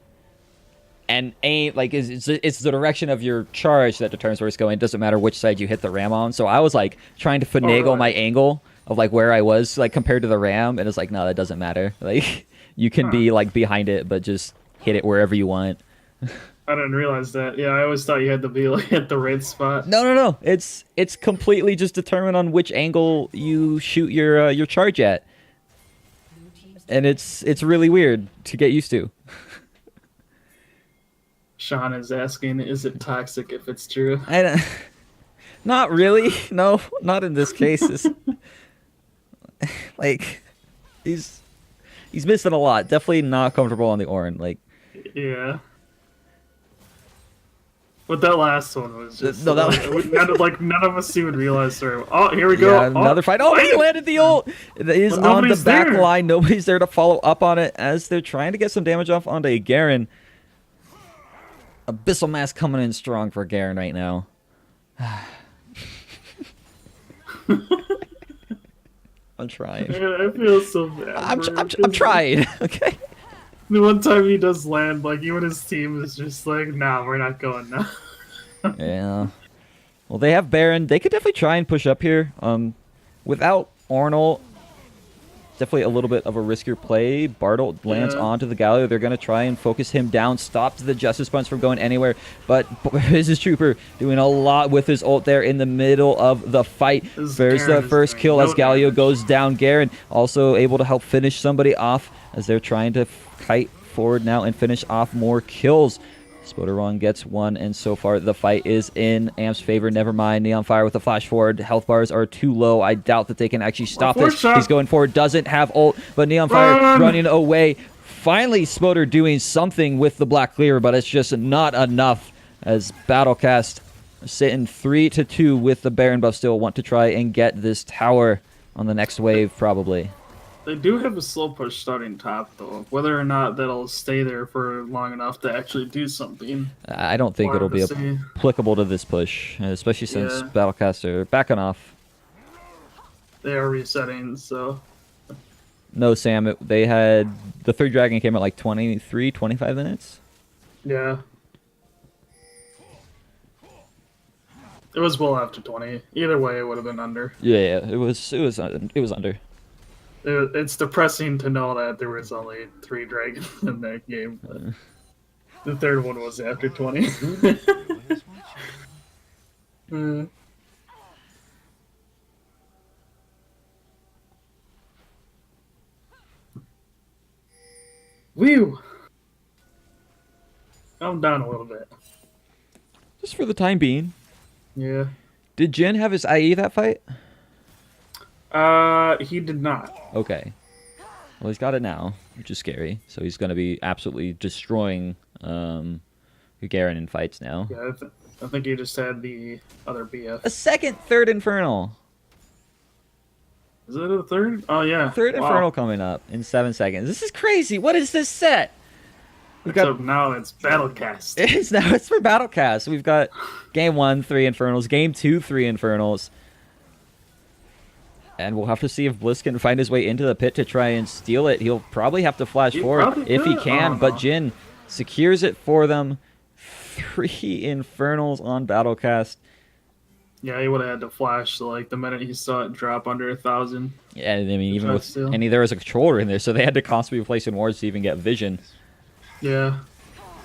and aim like it's the direction of your charge that determines where it's going. It doesn't matter which side you hit the ram on. So I was like trying to finagle really? my angle of like where I was like compared to the ram, and it's like no, that doesn't matter. Like you can be like behind it, but just hit it wherever you want. I didn't realize that. Yeah, I always thought you had to be like at the right spot. No. It's completely just determined on which angle you shoot your charge at, and it's really weird to get used to. Sean is asking, is it toxic if it's true? I don't, not really. No, not in this case. Like he's missing a lot. Definitely not comfortable on the Orin. Like Yeah. But that last one was just No, that none of us even realized. Sorry. Oh, here we go. yeah, another fight. Oh, he landed the ult. It is But on the nobody's back there. line. Nobody's there to follow up on it as they're trying to get some damage off onto a Garen. Abyssal Mask coming in strong for Garen right now. I'm trying. I feel so bad. I'm for him. trying. Okay. The one time he does land, like even his team is just like, nah, we're not going now. Yeah. Well, they have Baron. They could definitely try and push up here. Without Arnold, definitely a little bit of a riskier play. Bartle lands onto the Galio. They're going to try and focus him down, stops the Justice Punch from going anywhere. But Business Trooper doing a lot with his ult there in the middle of the fight. There's the first kill as Galio goes down. Garen also able to help finish somebody off as they're trying to kite forward now and finish off more kills. Spoderon gets one, and so far the fight is in Amp's favor. Never mind. Neon Fire with the flash forward. Health bars are too low. I doubt that they can actually stop this. He's going forward. Doesn't have ult, but Neon Fire running away. Finally, Spoder doing something with the Black Cleaver, but it's just not enough as Battlecast sitting 3-2 with the Baron buff still. Want to try and get this tower on the next wave, probably. They do have a slow push starting top, though. Whether or not that'll stay there for long enough to actually do something. I don't think it'll be applicable to this push, especially since Battlecast are backing off. They are resetting, so... No, Sam, they had... The third dragon came at like 23, 25 minutes? Yeah. It was well after 20. Either way, it would have been under. Yeah, it was under. It's depressing to know that there was only 3 dragons in that game. But the third one was after 20. Whew! I'm down a little bit. Just for the time being. Yeah. Did Jin have his IE that fight? He did not. Okay. Well, he's got it now, which is scary. So he's going to be absolutely destroying Garen in fights now. Yeah, I think he just had the other BF. A second, third Infernal. Is it a third? Oh, yeah. Third Infernal coming up in 7 seconds. This is crazy. What is this set? Except now it's Battlecast. It's for Battlecast. We've got Game 1, 3 Infernals. Game 2, 3 Infernals. And we'll have to see if Bliss can find his way into the pit to try and steal it. He'll probably have to flash forward if he can, but Jin secures it for them. 3 Infernals on Battlecast. Yeah, he would have had to flash like the minute he saw it drop under 1,000. Yeah, I mean, even with there was a controller in there, so they had to constantly be placing wards to even get vision. Yeah.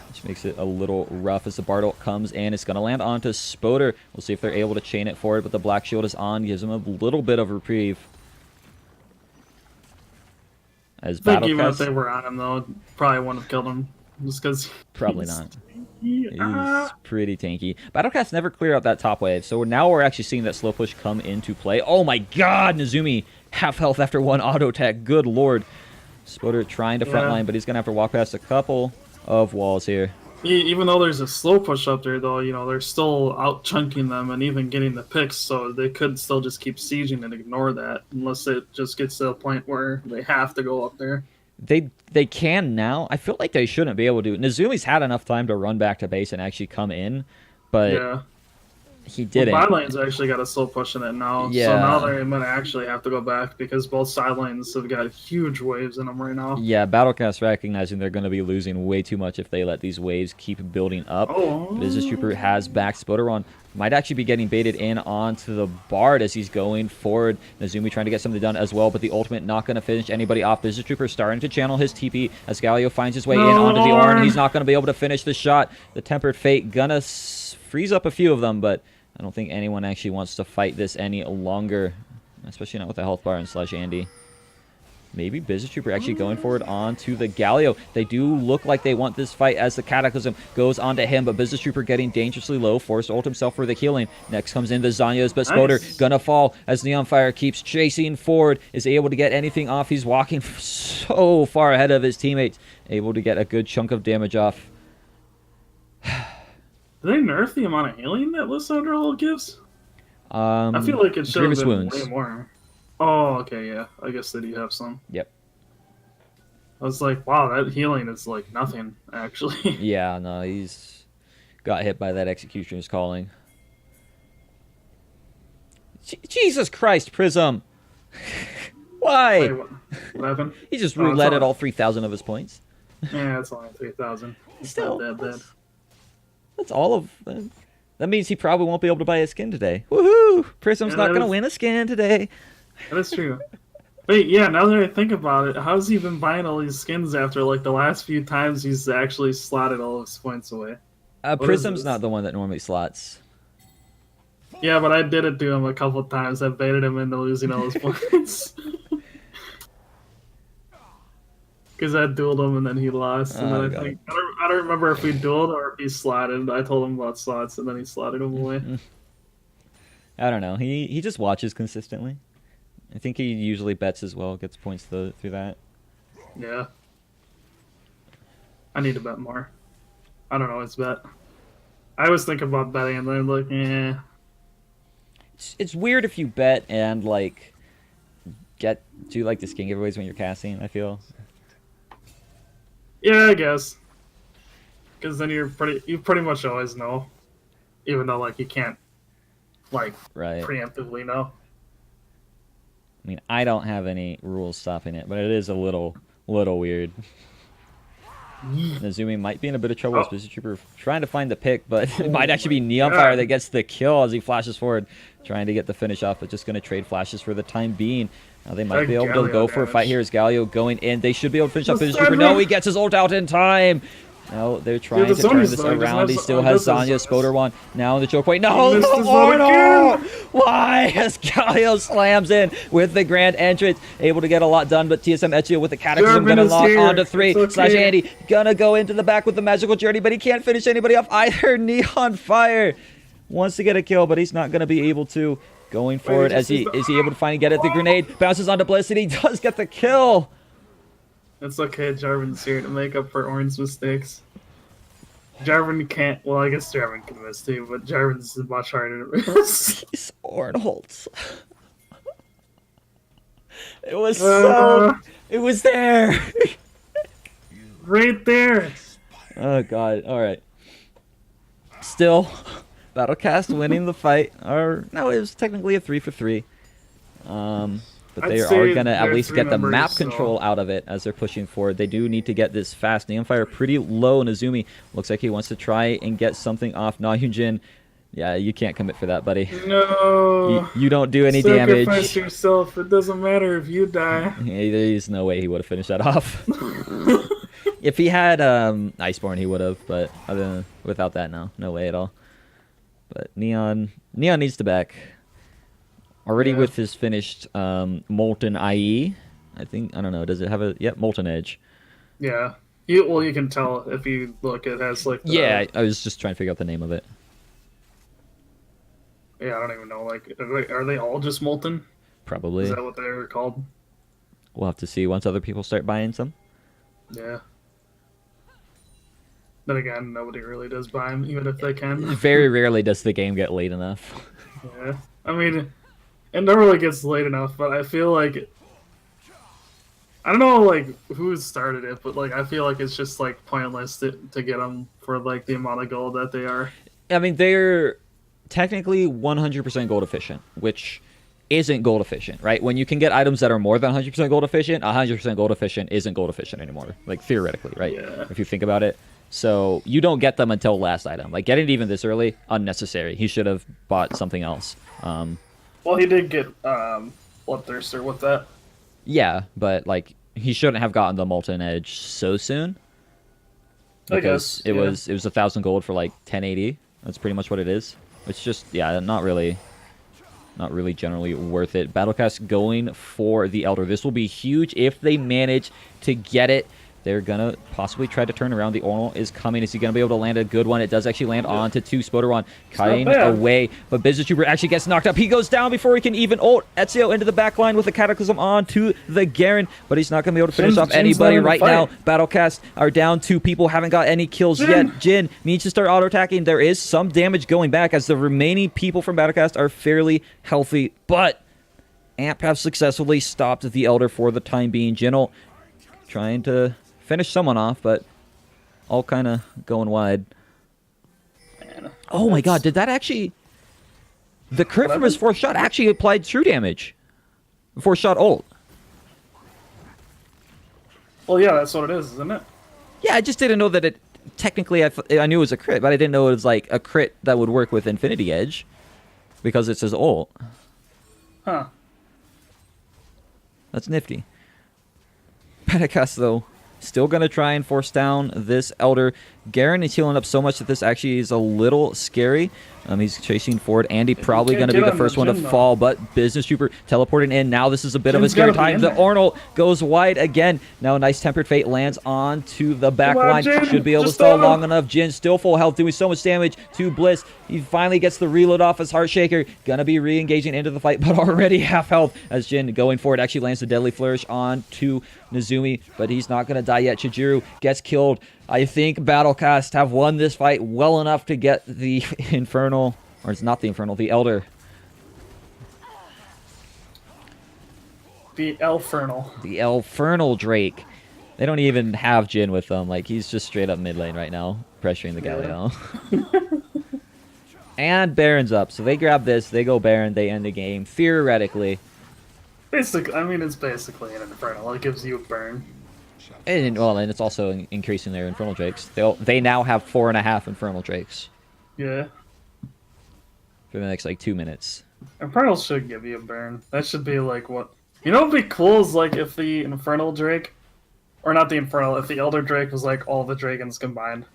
Which makes it a little rough as the Bartle comes in. It's going to land onto Spoder. We'll see if they're able to chain it forward, but the Black Shield is on. Gives him a little bit of reprieve. As I think even if they were on him, though, probably wouldn't have killed him. Just because... Probably not. He's pretty tanky. Battlecast never cleared out that top wave, so now we're actually seeing that slow push come into play. Oh my god, Nezumi! Half health after one auto attack. Good lord. Spoder trying to frontline, but he's going to have to walk past a couple of walls here. Even though there's a slow push up there, though, you know, they're still out chunking them and even getting the picks, so they could still just keep sieging and ignore that, unless it just gets to a point where they have to go up there. They can now. I feel like they shouldn't be able to. Nezumi's had enough time to run back to base and actually come in, but he didn't. Well, bot lane's actually got a slow push in it now, so now they're going to actually have to go back because both side lanes have got huge waves in them right now. Yeah, Battlecast recognizing they're going to be losing way too much if they let these waves keep building up. Business Trooper has back. Spoderon might actually be getting baited in onto the Bard as he's going forward. Nezumi trying to get something done as well, but the ultimate not going to finish anybody off. Business Trooper starting to channel his TP as Galio finds his way in onto the Ornn. He's not going to be able to finish the shot. The Tempered Fate gonna freeze up a few of them, but I don't think anyone actually wants to fight this any longer, especially not with the health bar and Slash Andy. Maybe Business Trooper actually going forward onto the Galio. They do look like they want this fight as the Cataclysm goes onto him, but Business Trooper getting dangerously low, forced to ult himself for the healing. Next comes in the Zanyas, but Spoder gonna fall as Neon Fire keeps chasing forward, is able to get anything off. He's walking so far ahead of his teammates, able to get a good chunk of damage off. Did they nerf the amount of healing that Lissandra Little gives? I feel like it should have been way more. Oh, okay, yeah. I guess they do have some. Yep. I was like, wow, that healing is like nothing, actually. Yeah, no, he's got hit by that Executioner's Calling. Jesus Christ, Prism! Why? Wait, what happened? He just rouletted all 3,000 of his points. Yeah, it's only 3,000. It's not that bad. That's all of them. That means he probably won't be able to buy a skin today. Woohoo! Prism's Yeah, not that gonna is- win a skin today. That is true. Wait, yeah, now that I think about it, how's he been buying all these skins after, like, the last few times he's actually slotted all of his points away? What is Prism's this? not the one that normally slots. Yeah, but I did it to him a couple times. I baited him into losing all his points. Because I dueled him and then he lost. And Oh, then God. I don't remember if we dueled or if he slotted. I told him about slots and then he slotted him away. I don't know. He just watches consistently. I think he usually bets as well, gets points through that. Yeah. I need to bet more. I don't always bet. I always think about betting and then I'm like, eh. It's weird if you bet and like do like the skin giveaways when you're casting, I feel. Yeah, I guess. Because then you pretty much always know. Even though, like, you can't, like, Right. preemptively know. I mean, I don't have any rules stopping it, but it is a little weird. Nazumi might be in a bit of trouble with Busy Trooper trying to find the pick, but it might actually be Neon God. Fire that gets the kill as he flashes forward, trying to get the finish off, but just going to trade flashes for the time being. Now they might That be able to Galio go for a fight damage. here as Galio going in. They should be able to finish off The Busy Trooper. Sandra. No, he gets his ult out in time. No, they're trying the to turn Sonya's this though, he doesn't around. have He Son- still oh, has this is Zanya, Sonya's. Spoder one. Now on the choke point. No, missed no, his one no. again. Why? As Galio slams in with the grand entrance, able to get a lot done, but TSM Ezio with the Cataclysm German gonna is lock here. onto 3. It's okay. Slash Andy gonna go into the back with the magical journey, but he can't finish anybody off either. Neon Fire wants to get a kill, but he's not gonna be able to. Going forward, just is he able to finally get it? The grenade bounces onto Bliss, and he does get the kill. It's okay, Jarvan's here to make up for Orin's mistakes. Jarvan can't. Well, I guess Jarvan can miss too, but Jarvan's much harder to miss. He's Ornholtz. It was it was there. Right there. Oh god. All right. Still, Battlecast winning the fight. Or no, it was technically a 3-for-3. But I'd they say are gonna at they're least three get the members, map so- control out of it as they're pushing forward. They do need to get this fast. Neonfire pretty low. Nazumi looks like he wants to try and get something off. Nahyunjin, yeah, you can't commit for that, buddy. No. You don't do any Sacrifice damage. yourself. It doesn't matter if you die. There's no way he would have finished that off. If he had Iceborne, he would have, but without that, no way at all. But Neon needs to back. Already Yeah. with his finished Molten IE, I think, I don't know, does it have a, yep, Molten Edge. Yeah. You can tell if you look. It has like. Yeah, I was just trying to figure out the name of it. Yeah, I don't even know. Like, are they all just molten? Probably. Is that what they're called? We'll have to see once other people start buying some. Yeah. Then again, nobody really does buy them, even if they can. Very rarely does the game get late enough. Yeah. I mean, it never really gets late enough, but I feel like I don't know like who started it, but like I feel like it's just like pointless to get them for like the amount of gold that they are. I mean, they're technically 100% gold efficient, which isn't gold efficient, right? When you can get items that are more than 100% gold efficient, 100% gold efficient isn't gold efficient anymore, like theoretically, right? Yeah. If you think about it. So you don't get them until last item. Like getting it even this early, unnecessary. He should have bought something else. Well, he did get Bloodthirster with that. Yeah, but like he shouldn't have gotten the Molten Edge so soon. I Because guess, it yeah. was 1,000 gold for like 1080. That's pretty much what it is. It's just not really generally worth it. Battlecast going for the Elder. This will be huge if they manage to get it. They're gonna possibly try to turn around. The Ornal is coming. Is he gonna be able to land a good one? It does actually land onto 2. Spoderon cutting bad. away, but Business Trooper actually gets knocked up. He goes down before he can even ult. Ezio into the back line with the Cataclysm on to the Garen, but he's not gonna be able to finish off Jin's anybody not in the right now. fight. Battlecast are down 2 people, haven't got any kills yet. Jin needs to start auto-attacking. There is some damage going back as the remaining people from Battlecast are fairly healthy, but AMP have successfully stopped the Elder for the time being. Jin'll trying to finish someone off, but all kind of going wide. Man, Oh my god, did that actually... The crit from his 4th shot actually applied true damage. 4th shot ult. Well, yeah, that's what it is, isn't it? Yeah, I just didn't know that it technically I knew it was a crit, but I didn't know it was like a crit that would work with Infinity Edge because it's his ult. Huh. That's nifty. Pentakas, though, still going to try and force down this Elder. Garen is healing up so much that this actually is a little scary. He's chasing forward. Andy probably going to be the first one to fall, but Business Trooper teleporting in. Now this is a bit of a scary time. The Arnold goes wide again. Now a nice Tempered Fate lands onto the back line. Should be able to stall long enough. Jin still full health, doing so much damage to Bliss. He finally gets the reload off his Heart Shaker. Gonna be re-engaging into the fight, but already half health as Jin going forward actually lands the Deadly Flourish onto Nezumi, but he's not gonna die yet. Chijiro gets killed. I think Battlecast have won this fight well enough to get the Infernal, or it's not the Infernal, the Elder. The Elfernal. The Elfernal Drake. They don't even have Jin with them. Like, he's just straight up mid lane right now, pressuring the Galio. And Baron's up, so they grab this, they go Baron, they end the game, theoretically. Basically, I mean, it's basically an Infernal. It gives you a burn. And it's also increasing their Infernal Drakes. They now have 4.5 Infernal Drakes. Yeah. For the next, like, 2 minutes. Infernal should give you a burn. That should be, like, what... You know what would be cool is, like, if the Infernal Drake... Or not the Infernal, if the Elder Drake was, like, all the Dragons combined.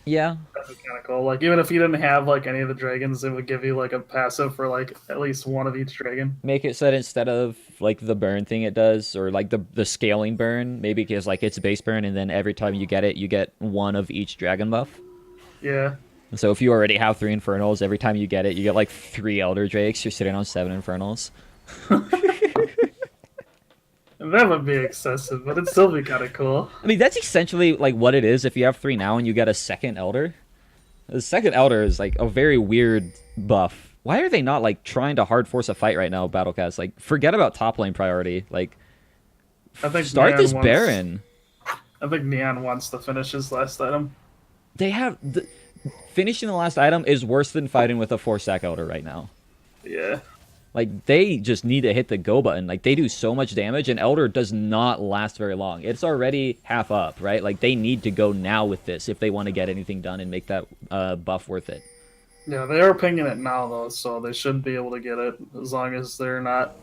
Yeah. That'd be kind of cool. Like, even if you didn't have, like, any of the Dragons, it would give you, like, a passive for, like, at least one of each Dragon. Make it so that instead of, like, the burn thing it does, or, like, the scaling burn, maybe it gives, like, its base burn, and then every time you get it, you get one of each Dragon buff. Yeah. So if you already have 3 Infernals, every time you get it, you get, like, 3 Elder Drakes. You're sitting on 7 Infernals. That would be excessive, but it'd still be kind of cool. I mean, that's essentially, like, what it is if you have 3 now and you get a second Elder. The second Elder is, like, a very weird buff. Why are they not, like, trying to hard force a fight right now, Battlecast? Like, forget about top lane priority. Like, I think start Neon this wants, Baron. I think Neon wants to finish his last item. They have... finishing the last item is worse than fighting with a 4-stack Elder right now. Yeah. Like, they just need to hit the go button. Like, they do so much damage, and Elder does not last very long. It's already half up, right? Like, they need to go now with this if they want to get anything done and make that buff worth it. Yeah, they are pinging it now, though, so they should be able to get it as long as they're not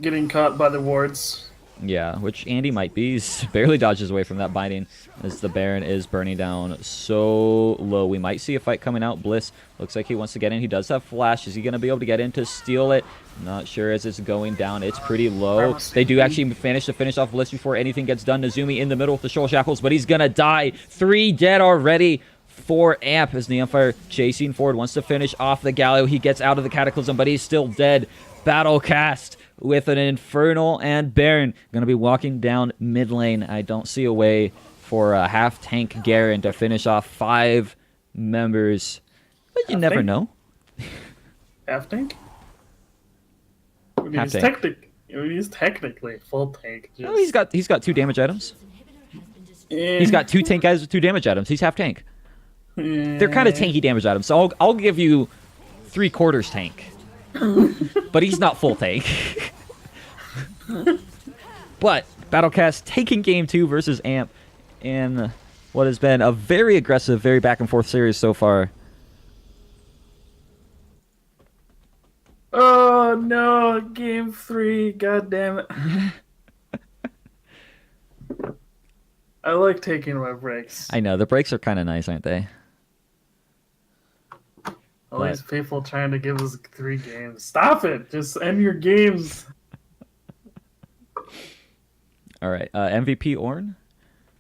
getting caught by the wards. Yeah, which Andy might be. He's barely dodges away from that binding as the Baron is burning down so low. We might see a fight coming out. Bliss looks like he wants to get in. He does have flash. Is he going to be able to get in to steal it? Not sure as it's going down. It's pretty low. They do actually manage to finish off Bliss before anything gets done. Nezumi in the middle with the shoal shackles, but he's going to die. 3 dead already for AMP as Neonfire chasing forward. Wants to finish off the Galio. He gets out of the Cataclysm, but he's still dead. Battlecast with an Infernal and Baron going to be walking down mid lane. I don't see a way for a half-tank Garen to finish off 5 members. But you never know. Half tank? Half tank. He's technically full tank. Just... Oh, he's got 2 damage items. Eh. He's got 2 tank guys with 2 damage items. He's half tank. They're kind of tanky damage items, so I'll give you 3/4 tank. But he's not full tank. But Battlecast taking game 2 versus AMP in what has been a very aggressive, very back and forth series so far. Oh no, game 3, god damn it. I like taking my breaks. I know, the breaks are kind of nice, aren't they? All these people trying to give us 3 games. Stop it! Just end your games. All right, MVP Ornn?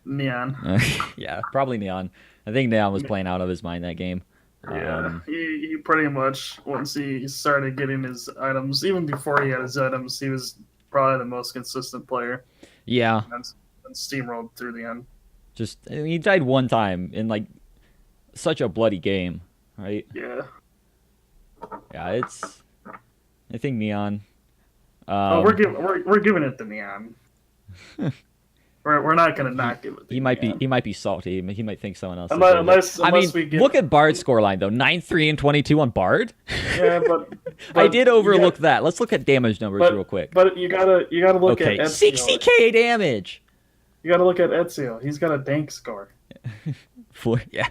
Neon. Yeah, probably Neon. I think Neon was playing out of his mind that game. Yeah, he pretty much, once he started getting his items, even before he had his items, he was probably the most consistent player. Yeah. And steamrolled through the end. I mean, he died 1 time in, like, such a bloody game, right? Yeah. Yeah, I think Neon. We're giving it to Neon. we're not gonna not give it. To Neon. He might be salty. He might think someone else. Unless we get... look at Bard's scoreline though. 9-3 and 22 on Bard. Yeah, but I did overlook that. Let's look at damage numbers real quick. But you gotta look at 60k damage. You got to look at Ezio. He's got a dank score. Yeah.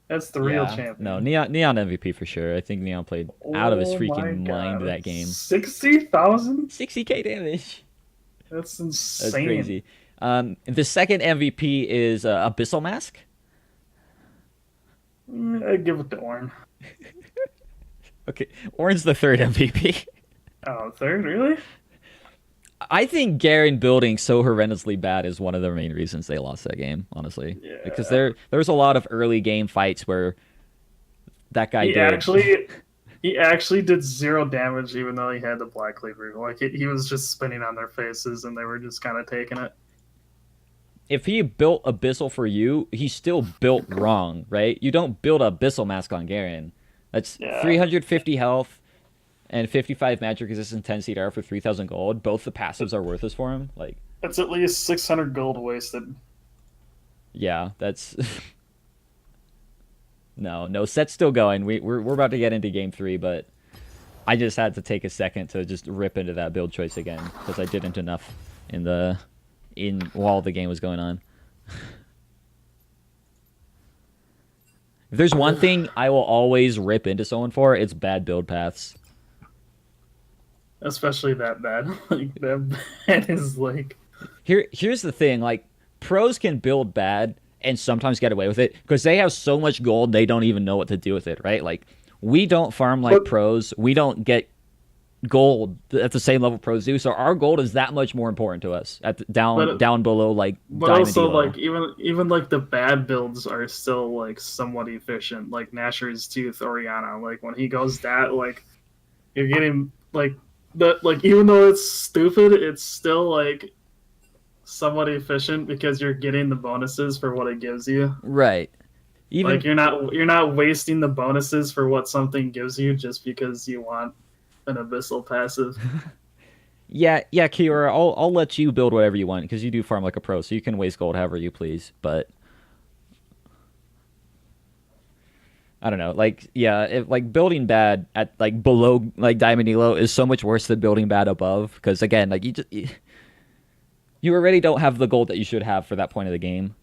That's the real Yeah. champion. No, Neon MVP for sure. I think Neon played out of his Oh my freaking mind God. that game. 60,000? 60k damage. That's That's insane. crazy. The second MVP is Abyssal Mask. I'd give it to Orn. Okay, Orin's the third MVP. Oh, third? Really? I think Garen building so horrendously bad is one of the main reasons they lost that game, honestly. Yeah. Because there was a lot of early game fights where that guy He actually did 0 damage even though he had the Black Cleaver. Like, he was just spinning on their faces and they were just kind of taking it. If he built Abyssal for you, he still built wrong, right? You don't build Abyssal Mask on Garen. That's 350 health and 55 magic resistance 10 CDR for 3,000 gold. Both the passives are worthless for him. Like, That's at least 600 gold wasted. yeah, that's no set's still going. We're about to get into game 3, but I just had to take a second to just rip into that build choice again because I didn't enough while the game was going on. If there's one thing I will always rip into someone for, it's bad build paths. Especially that bad. Like, that bad is like... Here's the thing, like, pros can build bad and sometimes get away with it because they have so much gold they don't even know what to do with it, right? Like, we don't farm like pros. We don't get gold at the same level pros do, so our gold is that much more important to us down below, like, but diamond also elo. like even like the bad builds are still like somewhat efficient, like Nashor's Tooth Oriana. Like, when he goes that, like, you're getting like that, like, even though it's stupid, it's still like somewhat efficient because you're getting the bonuses for what it gives you. Right. Even Like, you're not wasting the bonuses for what something gives you just because you want an abyssal passive. yeah, Kiora, I'll let you build whatever you want because you do farm like a pro, so you can waste gold however you please. But I don't know, like, yeah, if, like, building bad at, like, below, like, diamond elo is so much worse than building bad above because, again, like, you already don't have the gold that you should have for that point of the game.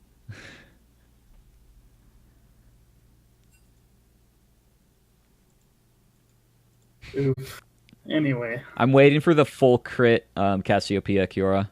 Oof. Anyway, I'm waiting for the full crit Cassiopeia Kiora.